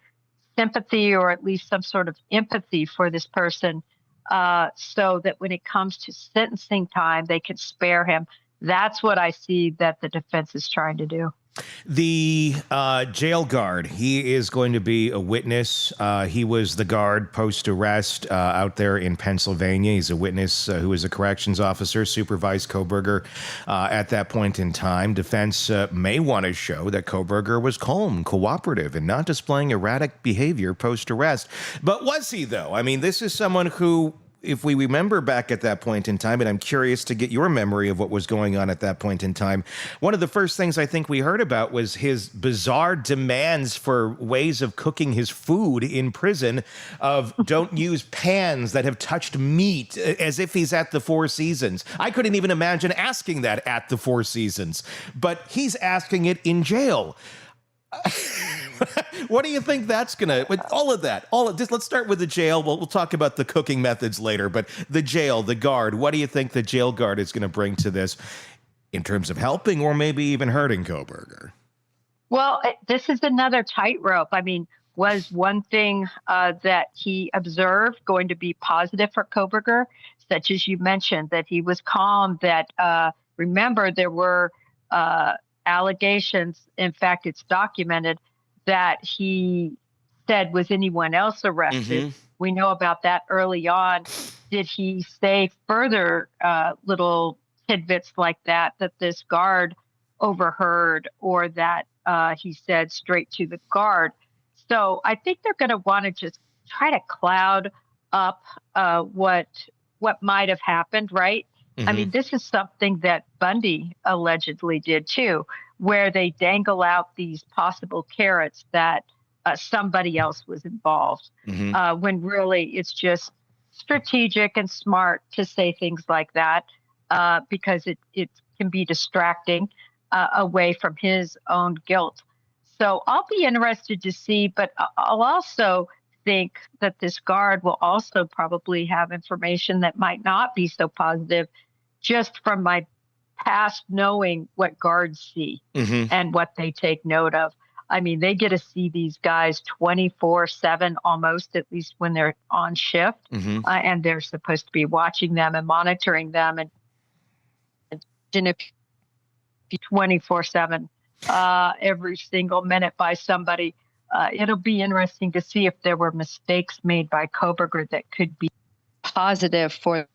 sympathy, or at least some sort of empathy for this person, so that when it comes to sentencing time, they can spare him. That's what I see that the defense is trying to do. The jail guard, he is going to be a witness. He was the guard post-arrest out there in Pennsylvania. He's a witness who was a corrections officer, supervised Kohberger at that point in time. Defense may want to show that Kohberger was calm, cooperative, and not displaying erratic behavior post-arrest. But was he, though? I mean, this is someone who, if we remember back at that point in time, and I'm curious to get your memory of what was going on at that point in time, one of the first things I think we heard about was his bizarre demands for ways of cooking his food in prison, of don't use pans that have touched meat, as if he's at the Four Seasons. I couldn't even imagine asking that at the Four Seasons, but he's asking it in jail. What do you think that's gonna, with all of this, let's start with the jail. We'll talk about the cooking methods later, but the jail, the guard, what do you think the jail guard is gonna bring to this in terms of helping or maybe even hurting Kohberger? Well, this is another tightrope. I mean, was one thing that he observed going to be positive for Kohberger, such as you mentioned, that he was calm, that remember there were allegations, in fact, it's documented, that he said, was anyone else arrested? We know about that early on. Did he say further little tidbits like that this guard overheard, or that he said straight to the guard? So I think they're going to want to just try to cloud up what might have happened, right? I mean, this is something that Bundy allegedly did too, where they dangle out these possible carrots that somebody else was involved, when really it's just strategic and smart to say things like that, because it can be distracting away from his own guilt. So I'll be interested to see, but I'll also think that this guard will also probably have information that might not be so positive, just from my past knowing what guards see and what they take note of. I mean, they get to see these guys 24/7 almost, at least when they're on shift, and they're supposed to be watching them and monitoring them. And if you 24/7 every single minute by somebody, it'll be interesting to see if there were mistakes made by Kohberger that could be positive for.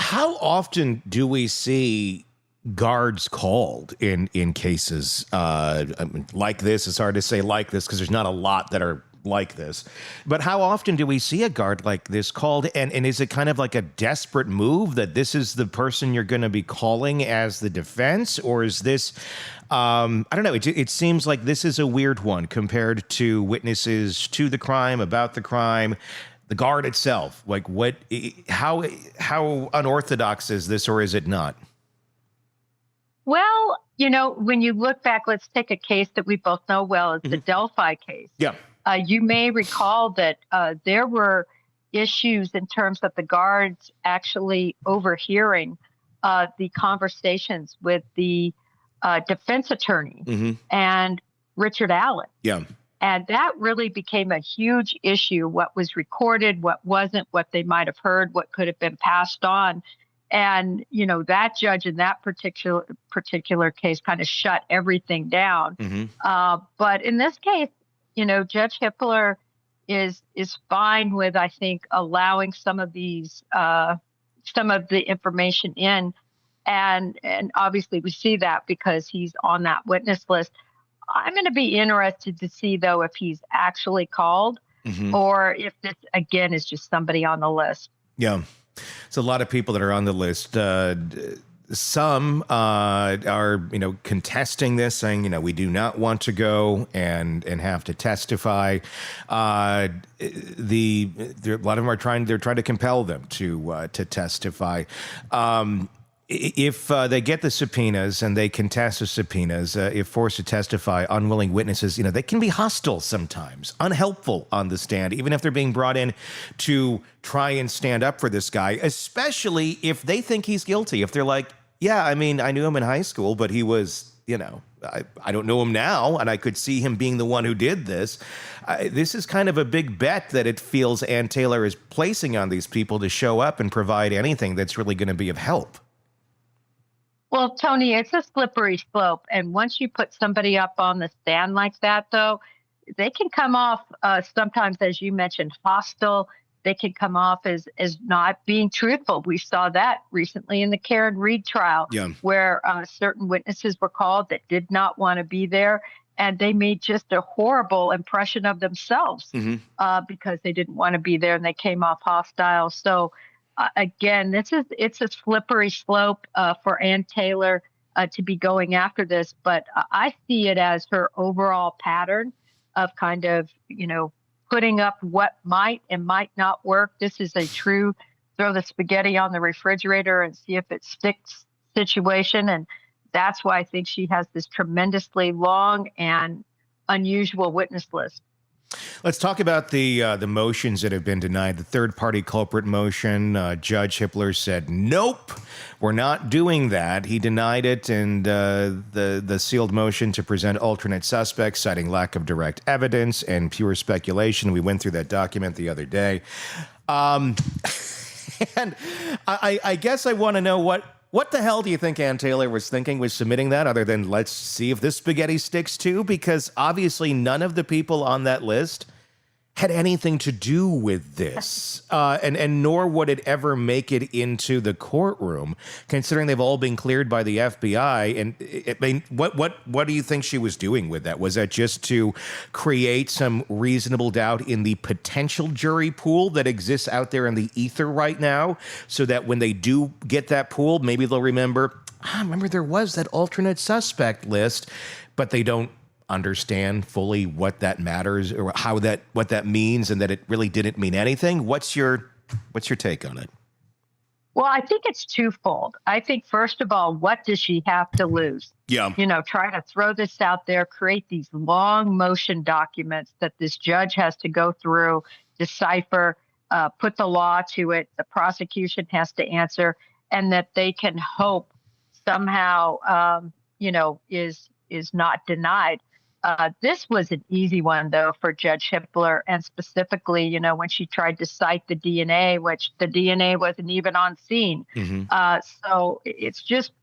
How often do we see guards called in cases like this? It's hard to say like this because there's not a lot that are like this. But how often do we see a guard like this called? And is it kind of like a desperate move that this is the person you're going to be calling as the defense? Or is this, I don't know, it seems like this is a weird one compared to witnesses to the crime, about the crime. The guard itself, like how unorthodox is this, or is it not? Well, when you look back, let's take a case that we both know well. It's the Delphi case. Yeah. You may recall that there were issues in terms of the guards actually overhearing the conversations with the defense attorney and Richard Allen. Yeah. And that really became a huge issue, what was recorded, what wasn't, what they might have heard, what could have been passed on. And, that judge in that particular case kind of shut everything down. But in this case, Judge Hippler is fine with, I think, allowing some of the information in. And obviously we see that because he's on that witness list. I'm going to be interested to see, though, if he's actually called or if this, again, is just somebody on the list. Yeah. It's a lot of people that are on the list. Some are, contesting this, saying, we do not want to go and have to testify. A lot of them are trying to compel them to testify. If they get the subpoenas and they contest the subpoenas, if forced to testify, unwilling witnesses, they can be hostile sometimes, unhelpful on the stand, even if they're being brought in to try and stand up for this guy, especially if they think he's guilty. If they're like, yeah, I knew him in high school, but he was, I don't know him now, and I could see him being the one who did this. This is kind of a big bet that it feels Ann Taylor is placing on these people to show up and provide anything that's really going to be of help. Well, Tony, it's a slippery slope. And once you put somebody up on the stand like that, though, they can come off sometimes, as you mentioned, hostile. They can come off as not being truthful. We saw that recently in the Karen Reed trial, where certain witnesses were called that did not want to be there. And they made just a horrible impression of themselves because they didn't want to be there and they came off hostile. So again, it's a slippery slope for Ann Taylor to be going after this, but I see it as her overall pattern of kind of, putting up what might and might not work. This is a true throw the spaghetti on the refrigerator and see if it sticks situation. And that's why I think she has this tremendously long and unusual witness list. Let's talk about the motions that have been denied. The third-party culprit motion, Judge Hippler said, nope, we're not doing that. He denied it, and the sealed motion to present alternate suspects, citing lack of direct evidence and pure speculation. We went through that document the other day. And I guess I want to know what the hell do you think Ann Taylor was thinking with submitting that, other than let's see if this spaghetti sticks too? Because obviously none of the people on that list had anything to do with this, and nor would it ever make it into the courtroom, considering they've all been cleared by the FBI. And what do you think she was doing with that? Was that just to create some reasonable doubt in the potential jury pool that exists out there in the ether right now, so that when they do get that pool, maybe they'll remember there was that alternate suspect list, but they don't understand fully what that matters or what that means, and that it really didn't mean anything. What's your take on it? Well, I think it's twofold. I think, first of all, what does she have to lose? Yeah. Try to throw this out there, create these long motion documents that this judge has to go through, decipher, put the law to it. The prosecution has to answer, and that they can hope somehow, is not denied. This was an easy one, though, for Judge Hippler, and specifically, when she tried to cite the DNA, which the DNA wasn't even on scene. So it's just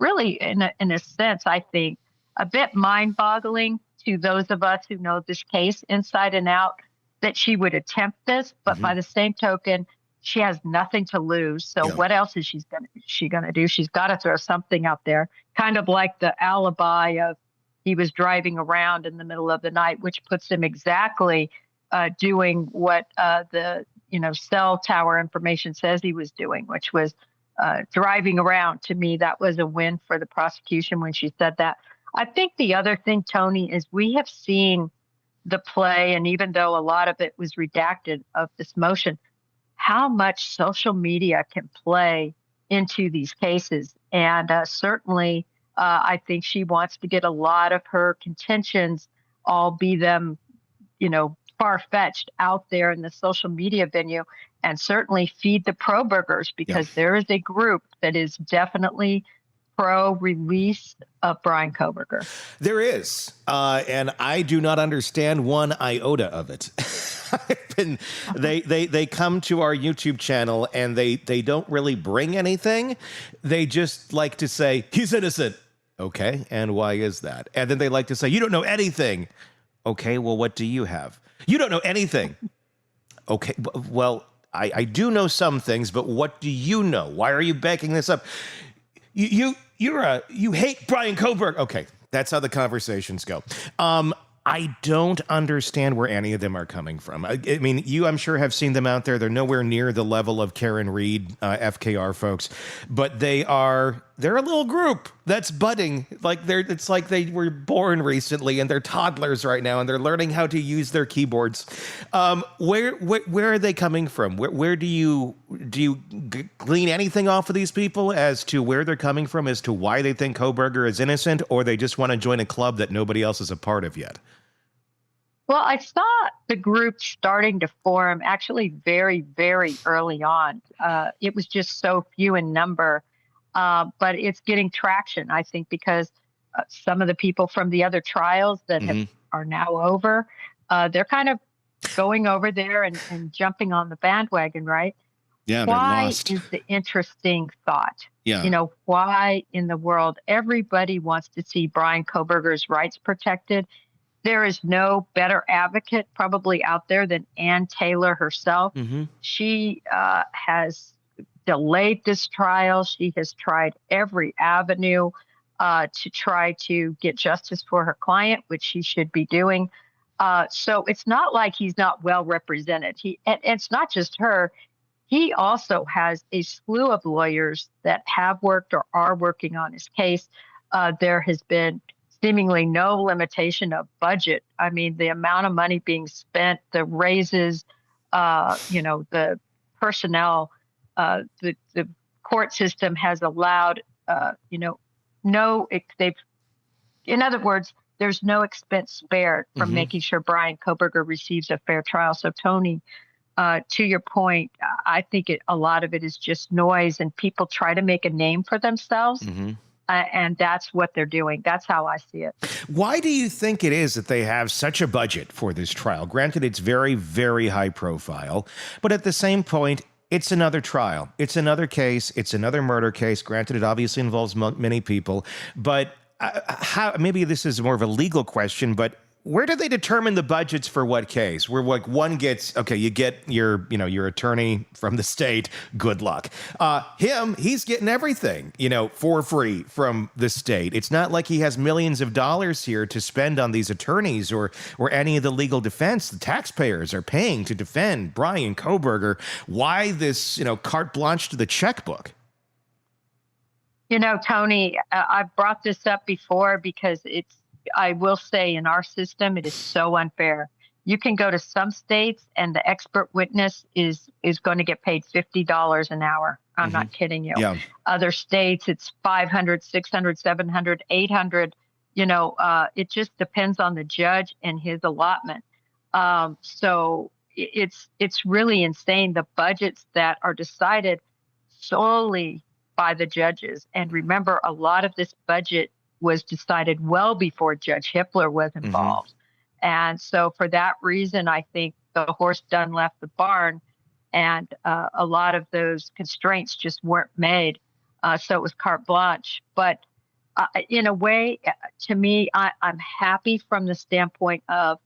really, in a sense, I think, a bit mind-boggling to those of us who know this case inside and out, that she would attempt this. But by the same token, she has nothing to lose. So what else is she going to do? She's got to throw something out there, kind of like the alibi of he was driving around in the middle of the night, which puts him exactly doing what the cell tower information says he was doing, which was driving around. To me, that was a win for the prosecution when she said that. I think the other thing, Tony, is we have seen the play, and even though a lot of it was redacted of this motion, how much social media can play into these cases. And certainly I think she wants to get a lot of her contentions, all be them, far-fetched, out there in the social media venue, and certainly feed the pro-burgers, because there is a group that is definitely pro-release of Bryan Kohberger. There is, and I do not understand one iota of it. They come to our YouTube channel and they don't really bring anything. They just like to say, he's innocent. Okay, and why is that? And then they like to say, you don't know anything. Okay, well, what do you have? You don't know anything. Okay, well, I do know some things, but what do you know? Why are you backing this up? You hate Bryan Kohberger. Okay, that's how the conversations go. I don't understand where any of them are coming from. I mean, you, I'm sure, have seen them out there. They're nowhere near the level of Karen Reed, FKR folks, but they're a little group that's budding. It's like they were born recently and they're toddlers right now and they're learning how to use their keyboards. Where are they coming from? Where do you glean anything off of these people as to where they're coming from, as to why they think Kohberger is innocent, or they just want to join a club that nobody else is a part of yet? Well, I saw the group starting to form actually very, very early on. It was just so few in number, but it's getting traction, I think, because some of the people from the other trials that are now over, they're kind of going over there and jumping on the bandwagon, right? Yeah, why they're lost. is the interesting thought? Yeah. Why in the world everybody wants to see Bryan Kohberger's rights protected? There is no better advocate probably out there than Ann Taylor herself. She has delayed this trial. She has tried every avenue to try to get justice for her client, which she should be doing. So it's not like he's not well represented. And it's not just her. He also has a slew of lawyers that have worked or are working on his case. There has been seemingly no limitation of budget. I mean, the amount of money being spent, the raises, the personnel, the court system has allowed, in other words, there's no expense spared from making sure Bryan Kohberger receives a fair trial. So, Tony, to your point, I think a lot of it is just noise, and people try to make a name for themselves. And that's what they're doing. That's how I see it. Why do you think it is that they have such a budget for this trial? Granted, it's very, very high profile, but at the same point, it's another trial. It's another case. It's another murder case. Granted, it obviously involves many people, but maybe this is more of a legal question, but where do they determine the budgets for what case? Where one gets, okay, you get your attorney from the state, good luck. He's getting everything, for free from the state. It's not like he has millions of dollars here to spend on these attorneys or any of the legal defense. The taxpayers are paying to defend Bryan Kohberger. Why this, carte blanche to the checkbook? Tony, I've brought this up before because I will say in our system, it is so unfair. You can go to some states and the expert witness is going to get paid $50 an hour. I'm not kidding you. Yeah. Other states, it's $500, $600, $700, $800. It just depends on the judge and his allotment. So it's really insane, the budgets that are decided solely by the judges. And remember, a lot of this budget was decided well before Judge Hippler was involved. And so for that reason, I think the horse done left the barn, and a lot of those constraints just weren't made. So it was carte blanche. But in a way, to me, I'm happy from the standpoint of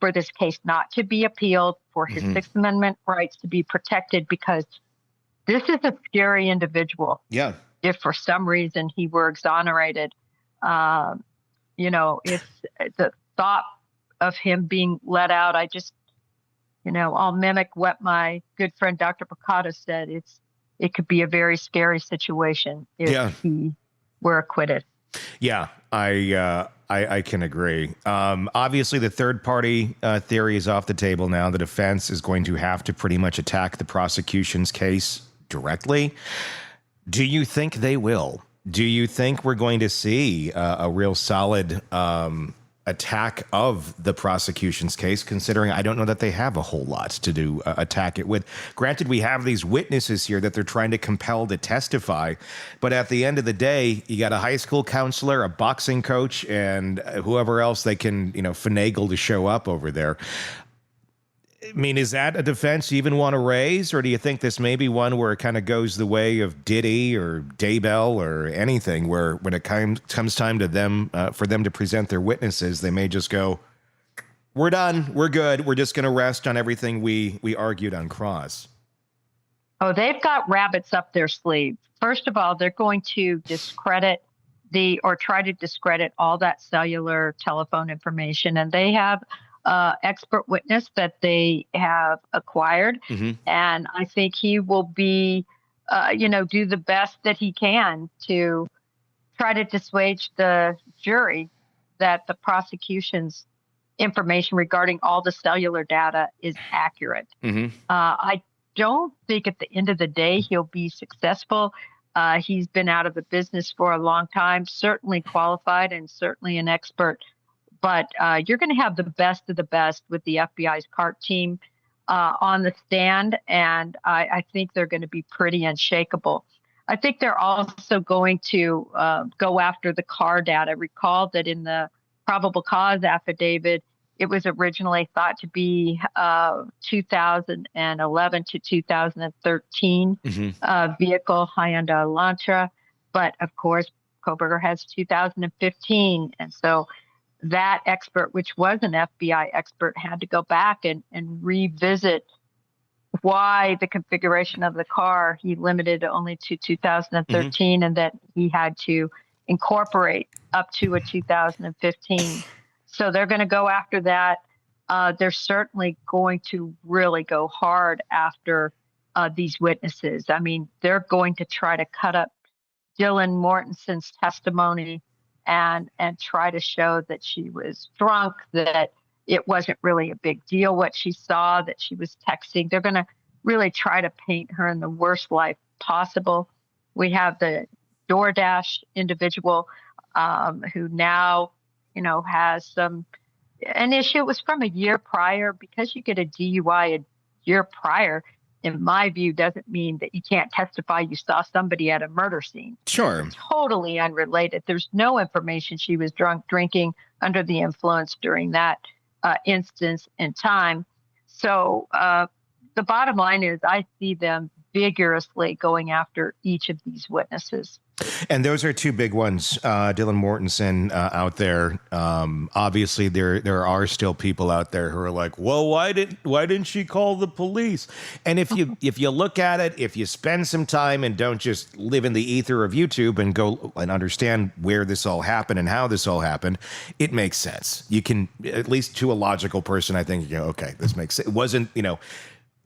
for this case not to be appealed, for his Sixth Amendment rights to be protected, because this is a scary individual. Yeah. If for some reason he were exonerated, if the thought of him being let out, I just, I'll mimic what my good friend Dr. Picotto said. It could be a very scary situation if he were acquitted. Yeah, I can agree. Obviously, the third party theory is off the table now. The defense is going to have to pretty much attack the prosecution's case directly. Do you think they will? Do you think we're going to see a real solid attack of the prosecution's case, considering I don't know that they have a whole lot to do attack it with? Granted, we have these witnesses here that they're trying to compel to testify, but at the end of the day, you got a high school counselor, a boxing coach, and whoever else they can, finagle to show up over there. I mean, is that a defense you even want to raise, or do you think this may be one where it kind of goes the way of Diddy or Daybell or anything, where when it comes time to them for them to present their witnesses, they may just go, "We're done, we're good, we're just going to rest on everything we argued on cross"? Oh, they've got rabbits up their sleeve. First of all, they're going to try to discredit all that cellular telephone information, and they have expert witness that they have acquired. Mm-hmm. And I think he will be, do the best that he can to try to dissuade the jury that the prosecution's information regarding all the cellular data is accurate. Mm-hmm. I don't think at the end of the day he'll be successful. He's been out of the business for a long time, certainly qualified and certainly an expert. But you're going to have the best of the best with the FBI's CART team on the stand, and I think they're going to be pretty unshakable. I think they're also going to go after the car data. Recall that in the probable cause affidavit, it was originally thought to be 2011 to 2013 vehicle, Hyundai Elantra. But, of course, Kohberger has 2015, and so that expert, which was an FBI expert, had to go back and revisit why the configuration of the car he limited only to 2013 and that he had to incorporate up to a 2015. So they're going to go after that. They're certainly going to really go hard after these witnesses. I mean, they're going to try to cut up Dylan Mortensen's testimony and try to show that she was drunk, that it wasn't really a big deal what she saw, that she was texting. They're going to really try to paint her in the worst light possible. We have the DoorDash individual who now, has an issue. It was from a year prior. Because you get a DUI a year prior, in my view, doesn't mean that you can't testify you saw somebody at a murder scene. Sure. Totally unrelated. There's no information she was drinking under the influence during that instance in time. So the bottom line is I see them vigorously going after each of these witnesses. And those are two big ones. Dylan Mortensen out there. Obviously, there are still people out there who are like, "Well, why didn't she call the police?" And if you look at it, if you spend some time and don't just live in the ether of YouTube and go and understand where this all happened and how this all happened, it makes sense. You can, at least to a logical person, I think, okay, this makes sense. It wasn't,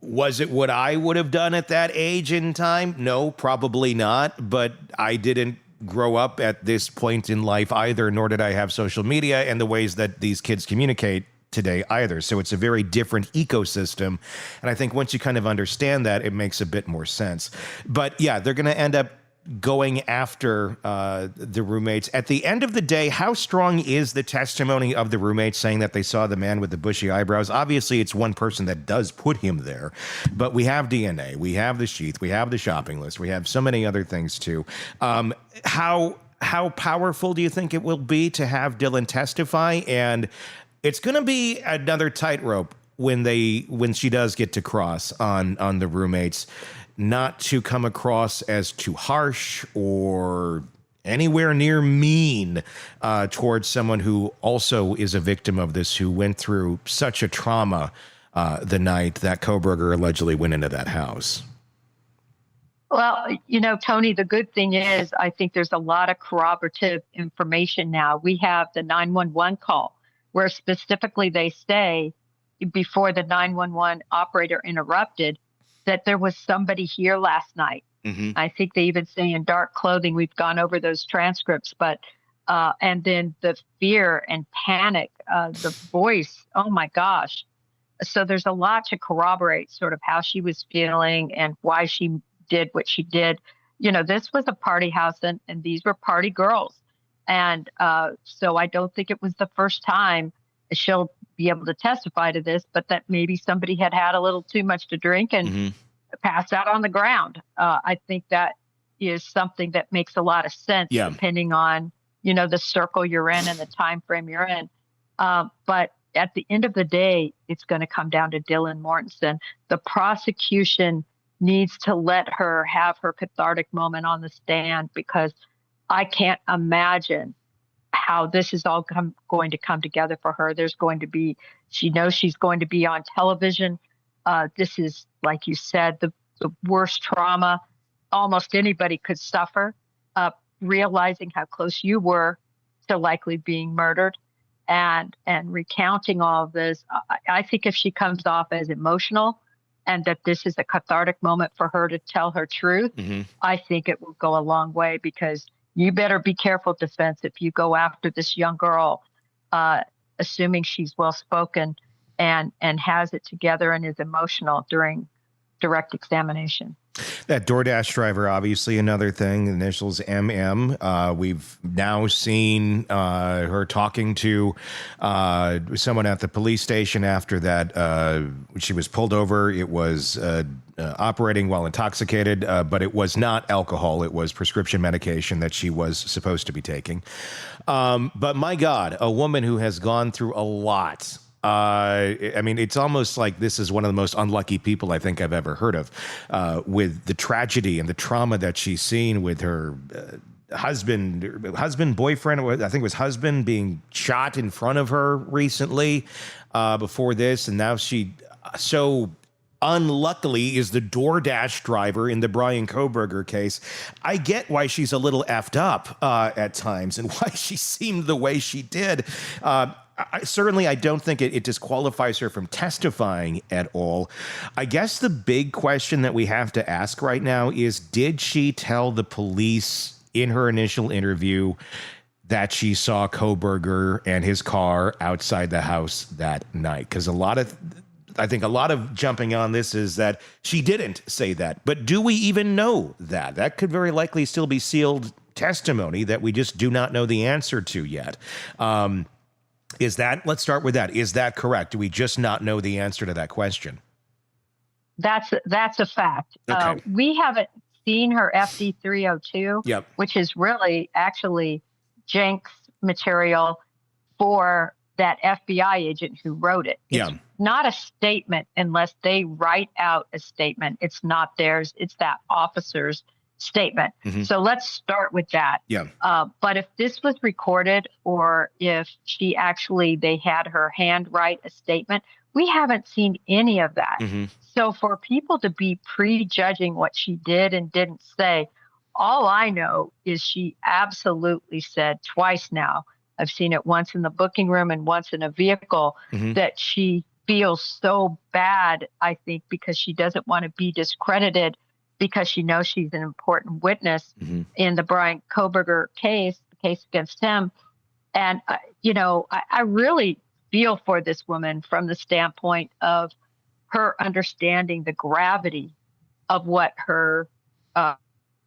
was it what I would have done at that age in time? No, probably not. But I didn't grow up at this point in life either, nor did I have social media and the ways that these kids communicate today either. So it's a very different ecosystem. And I think once you kind of understand that, it makes a bit more sense. But yeah, they're going to end up going after the roommates. At the end of the day, how strong is the testimony of the roommates saying that they saw the man with the bushy eyebrows? Obviously, it's one person that does put him there, but we have DNA, we have the sheath, we have the shopping list, we have so many other things too. How powerful do you think it will be to have Dylan testify? And it's going to be another tightrope when she does get to cross on the roommates, not to come across as too harsh or anywhere near mean towards someone who also is a victim of this, who went through such a trauma the night that Kohberger allegedly went into that house. Well, Tony, the good thing is I think there's a lot of corroborative information now. We have the 911 call where specifically they say before the 911 operator interrupted that there was somebody here last night. Mm-hmm. I think they even say in dark clothing. We've gone over those transcripts, but and then the fear and panic, the voice, oh my gosh. So there's a lot to corroborate sort of how she was feeling and why she did what she did. this was a party house and these were party girls. And so I don't think it was the first time. She'll be able to testify to this, but that maybe somebody had a little too much to drink and passed out on the ground. I think that is something that makes a lot of sense depending on, the circle you're in and the time frame you're in. But at the end of the day, it's going to come down to Dylan Mortensen. The prosecution needs to let her have her cathartic moment on the stand, because I can't imagine how this is all going to come together for her. She knows she's going to be on television. This is, like you said, the worst trauma almost anybody could suffer, realizing how close you were to likely being murdered and recounting all of this. I think if she comes off as emotional and that this is a cathartic moment for her to tell her truth, I think it will go a long way, because you better be careful, defense, if you go after this young girl, assuming she's well-spoken and has it together and is emotional during direct examination. That DoorDash driver, obviously another thing, initials MM. We've now seen her talking to someone at the police station after that. She was pulled over. It was operating while intoxicated, but it was not alcohol. It was prescription medication that she was supposed to be taking. But my God, a woman who has gone through a lot. It's almost like this is one of the most unlucky people I think I've ever heard of, with the tragedy and the trauma that she's seen with her boyfriend, I think it was husband, being shot in front of her recently before this. And now she so unluckily is the DoorDash driver in the Bryan Kohberger case. I get why she's a little effed up at times and why she seemed the way she did. I don't think it disqualifies her from testifying at all. I guess the big question that we have to ask right now is, did she tell the police in her initial interview that she saw Kohberger and his car outside the house that night? Because I think a lot of jumping on this is that she didn't say that. But do we even know that? That could very likely still be sealed testimony that we just do not know the answer to yet. Let's start with that. Is that correct? Do we just not know the answer to that question? That's a fact. Okay. We haven't seen her FD 302, which is really actually Jenks material for that FBI agent who wrote it. It's not a statement unless they write out a statement. It's not theirs. It's that officer's statement. So let's start with that. But if this was recorded, or if they had her hand write a statement, we haven't seen any of that. So for people to be prejudging what she did and didn't say, all I know is she absolutely said twice now, I've seen it once in the booking room and once in a vehicle, that she feels so bad, I think, because she doesn't want to be discredited, because she knows she's an important witness in the Bryan Kohberger case, the case against him. And, I really feel for this woman from the standpoint of her understanding the gravity of what her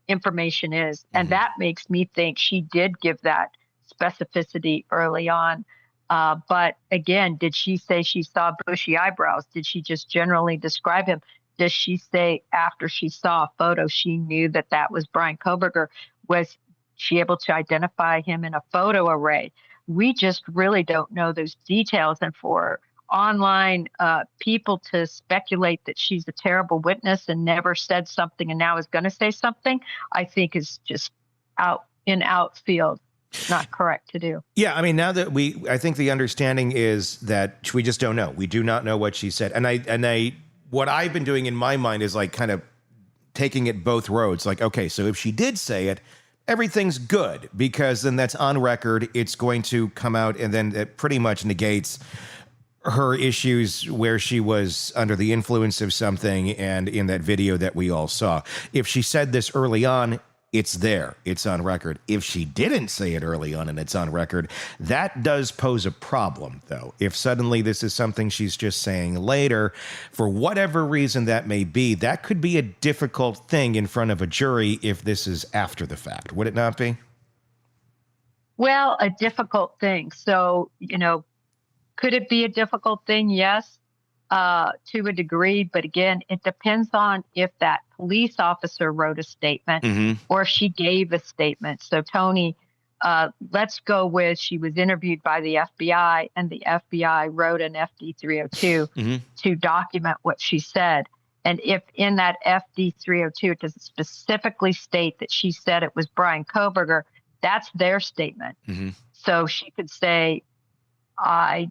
information is. And that makes me think she did give that specificity early on. But again, did she say she saw bushy eyebrows? Did she just generally describe him? Does she say after she saw a photo, she knew that was Bryan Kohberger? Was she able to identify him in a photo array? We just really don't know those details. And for online people to speculate that she's a terrible witness and never said something and now is going to say something, I think is just outfield. Not correct to do. Yeah, now that I think the understanding is that we just don't know. We do not know what she said. And what I've been doing in my mind is like kind of taking it both roads. Like, okay, so if she did say it, everything's good, because then that's on record. It's going to come out, and then it pretty much negates her issues where she was under the influence of something, and in that video that we all saw. If she said this early on, it's there. It's on record. If she didn't say it early on and it's on record, that does pose a problem, though. If suddenly this is something she's just saying later, for whatever reason that may be, that could be a difficult thing in front of a jury if this is after the fact. Would it not be? Well, a difficult thing. So, could it be a difficult thing? Yes, to a degree. But again, it depends on if that police officer wrote a statement or if she gave a statement. So, Tony, let's go with she was interviewed by the FBI and the FBI wrote an FD 302 to document what she said. And if in that FD 302 it doesn't specifically state that she said it was Bryan Kohberger, that's their statement. So she could say, I,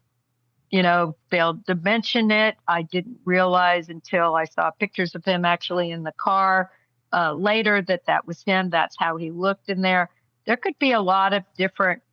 failed to mention it. I didn't realize until I saw pictures of him actually in the car later that was him. That's how he looked in there. There could be a lot of different,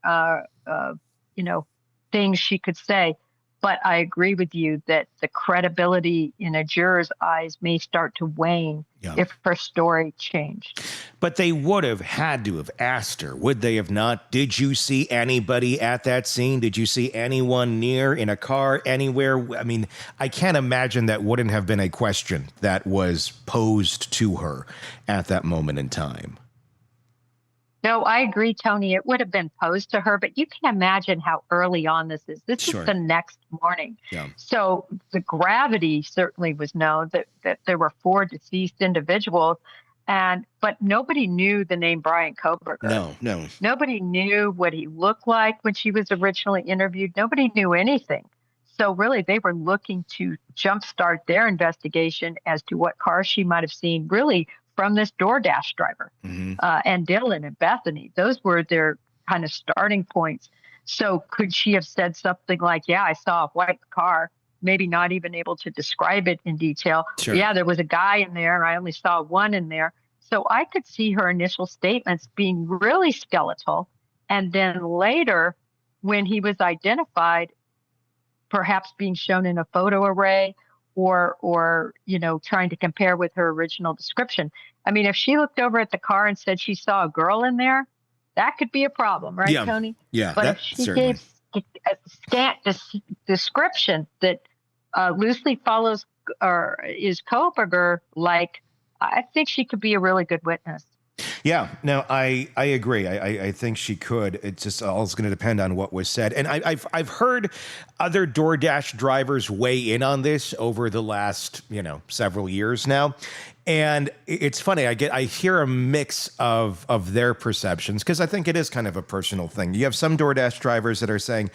things she could say. But I agree with you that the credibility in a juror's eyes may start to wane if her story changed. But they would have had to have asked her, would they have not? Did you see anybody at that scene? Did you see anyone near, in a car, anywhere? I mean, I can't imagine that wouldn't have been a question that was posed to her at that moment in time. No, I agree, Tony. It would have been posed to her, but you can imagine how early on this is. This is the next morning. Yeah. So the gravity certainly was known that there were 4 deceased individuals, but nobody knew the name Bryan Kohberger. No. Nobody knew what he looked like when she was originally interviewed. Nobody knew anything. So really, they were looking to jumpstart their investigation as to what car she might have seen, really, from this DoorDash driver and Dylan and Bethany. Those were their kind of starting points. So could she have said something like, yeah, I saw a white car, maybe not even able to describe it in detail. Sure. Yeah, there was a guy in there. I only saw one in there. So I could see her initial statements being really skeletal. And then later, when he was identified, perhaps being shown in a photo array or trying to compare with her original description. I mean, if she looked over at the car and said she saw a girl in there, that could be a problem, right, Tony? Yeah. But if she gave a scant description that loosely follows or is Kohberger, I think she could be a really good witness. Yeah, no, I agree. I think she could. It's just all going to depend on what was said. And I've heard other DoorDash drivers weigh in on this over the last, several years now. And it's funny. I hear a mix of their perceptions because I think it is kind of a personal thing. You have some DoorDash drivers that are saying,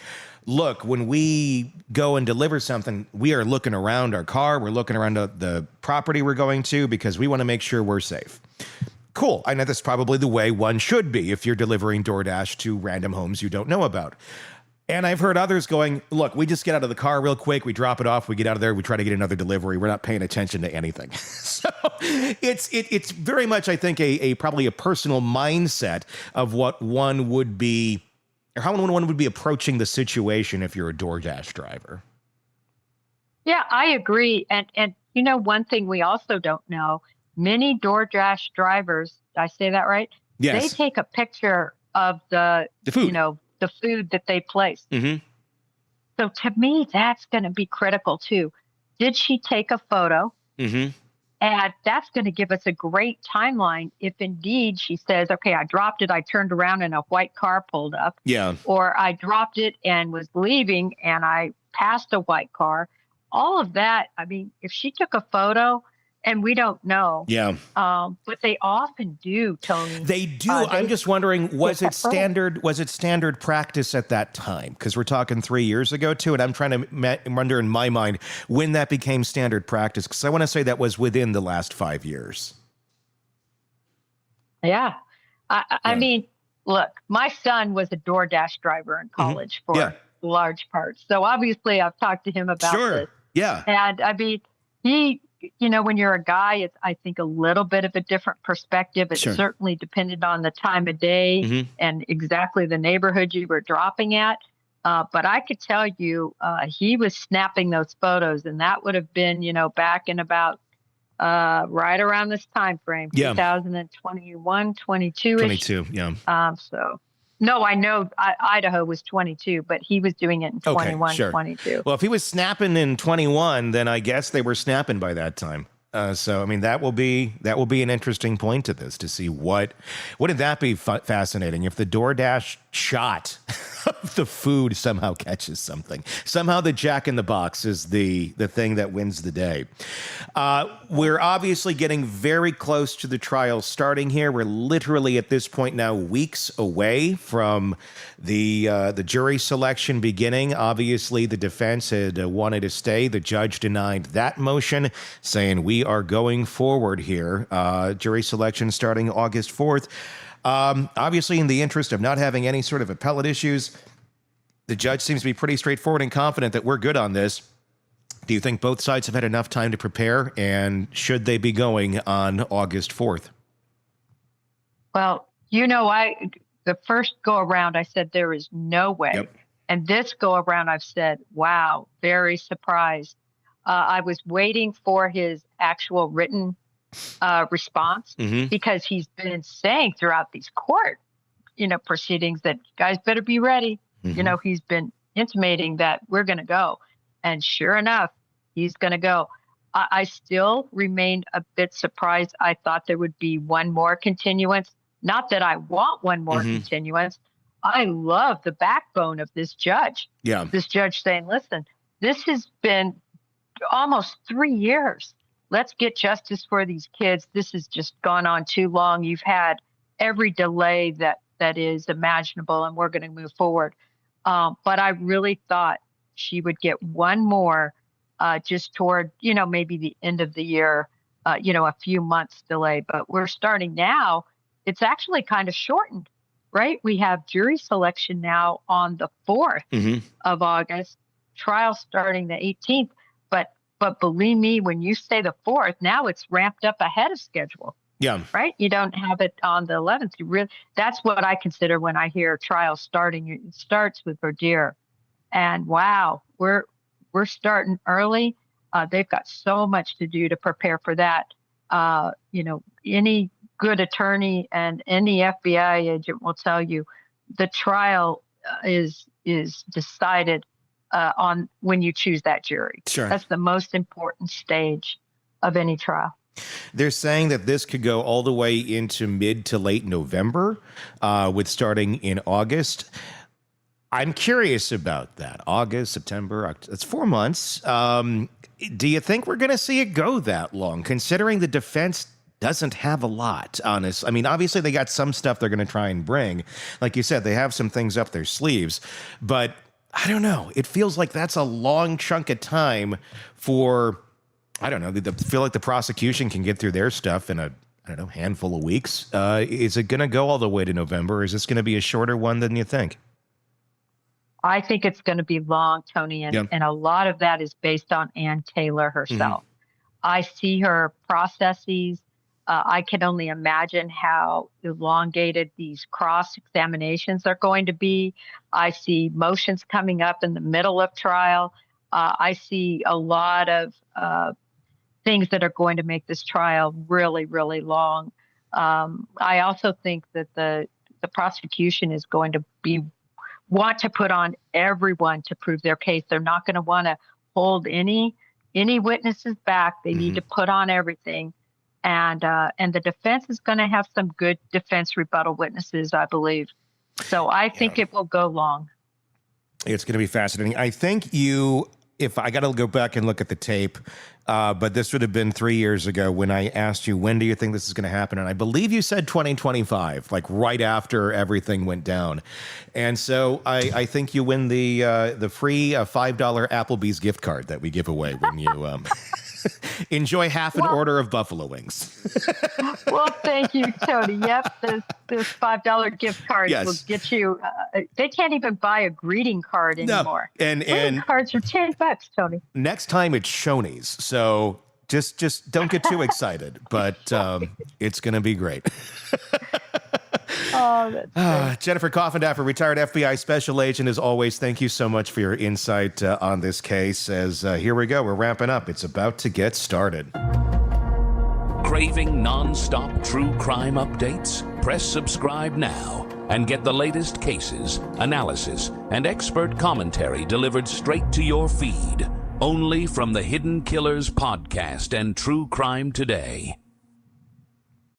look, when we go and deliver something, we are looking around our car. We're looking around the property we're going to because we want to make sure we're safe. Cool. I know that's probably the way one should be if you're delivering DoorDash to random homes you don't know about. And I've heard others going, look, we just get out of the car real quick. We drop it off. We get out of there. We try to get another delivery. We're not paying attention to anything. So it's very much, I think, probably a personal mindset of what one would be or how one would be approaching the situation if you're a DoorDash driver. Yeah, I agree. And one thing we also don't know, many DoorDash drivers, did I say that right? Yes. They take a picture of the food, the food that they place. Mm-hmm. So to me, that's going to be critical too. Did she take a photo? Mm-hmm. And that's going to give us a great timeline if indeed she says, okay, I dropped it, I turned around and a white car pulled up. Yeah. Or I dropped it and was leaving and I passed a white car. All of that, I mean, if she took a photo, and we don't know. Yeah. But they often do, Tony. They do. I'm just wondering, was it standard practice at that time? Because we're talking 3 years ago, too. And I'm trying to wonder in my mind when that became standard practice. Because I want to say that was within the last 5 years. Yeah. I mean, look, my son was a DoorDash driver in college for large parts. So obviously I've talked to him about this. Yeah. And I mean, he... when you're a guy, it's, I think, a little bit of a different perspective. It certainly depended on the time of day and exactly the neighborhood you were dropping at. But I could tell you he was snapping those photos, and that would have been, back in about right around this time frame, 2021, 22-ish. 22, yeah. No, I know Idaho was 22, but he was doing it in 21, sure. 22. Well, if he was snapping in 21, then I guess they were snapping by that time. So, I mean, that will be an interesting point to this, to see wouldn't that be fascinating if the DoorDash shot of the food somehow catches something. Somehow the Jack in the Box is the thing that wins the day. We're obviously getting very close to the trial starting here. We're literally at this point now weeks away from the jury selection beginning. Obviously, the defense had wanted to stay. The judge denied that motion, saying we are going forward here. Jury selection starting August 4th. Obviously, in the interest of not having any sort of appellate issues, the judge seems to be pretty straightforward and confident that we're good on this. Do you think both sides have had enough time to prepare, and should they be going on August 4th? Well, the first go around, I said there is no way. Yep. And this go around, I've said, wow, very surprised. I was waiting for his actual written response, because he's been saying throughout these court, proceedings that guys better be ready. He's been intimating that we're going to go. And sure enough, he's going to go. I still remained a bit surprised. I thought there would be one more continuance. Not that I want one more continuance. I love the backbone of this judge. Yeah. This judge saying, listen, this has been almost 3 years. Let's get justice for these kids. This has just gone on too long. You've had every delay that is imaginable, and we're going to move forward. But I really thought she would get one more just toward, maybe the end of the year, a few months delay. But we're starting now. It's actually kind of shortened, right? We have jury selection now on the 4th of August, trial starting the 18th. But believe me, when you say the 4th, now it's ramped up ahead of schedule. Yeah. Right? You don't have it on the 11th. That's what I consider when I hear trial starting. It starts with Rader. And wow, we're starting early. They've got so much to do to prepare for that. Any good attorney and any FBI agent will tell you the trial is decided on when you choose that jury. Sure. That's the most important stage of any trial. They're saying that this could go all the way into mid to late November, with starting in August. I'm curious about that. August, September, it's 4 months. Do you think we're going to see it go that long, considering the defense doesn't have a lot, honest? I mean, obviously they got some stuff they're going to try and bring. Like you said, they have some things up their sleeves, but I don't know. It feels like that's a long chunk of time for, I don't know, I feel like the prosecution can get through their stuff in a handful of weeks. Is it going to go all the way to November? Or is this going to be a shorter one than you think? I think it's going to be long, Tony, and a lot of that is based on Ann Taylor herself. I see her processes. I can only imagine how elongated these cross-examinations are going to be. I see motions coming up in the middle of trial. I see a lot of things that are going to make this trial really, really long. I also think that the prosecution is going to want to put on everyone to prove their case. They're not going to want to hold any witnesses back. They need to put on everything. And the defense is going to have some good defense rebuttal witnesses, I believe. So I think it will go long. It's going to be fascinating. I think if I got to go back and look at the tape, but this would have been 3 years ago when I asked you, when do you think this is going to happen? And I believe you said 2025, like right after everything went down. And so I think you win the free $5 Applebee's gift card that we give away when you enjoy half an order of buffalo wings. Well, thank you, Tony. Yep, this $5 gift card will get you. They can't even buy a greeting card anymore. No. And greeting cards are $10, Tony. Next time it's Shoney's, so just don't get too excited. But it's going to be great. Oh, that's great. Jennifer Coffindaffer, retired FBI special agent, as always, thank you so much for your insight on this case. As here we go, we're wrapping up. It's about to get started. Craving non-stop true crime updates? Press subscribe now and get the latest cases, analysis, and expert commentary delivered straight to your feed. Only from the Hidden Killers podcast and True Crime Today.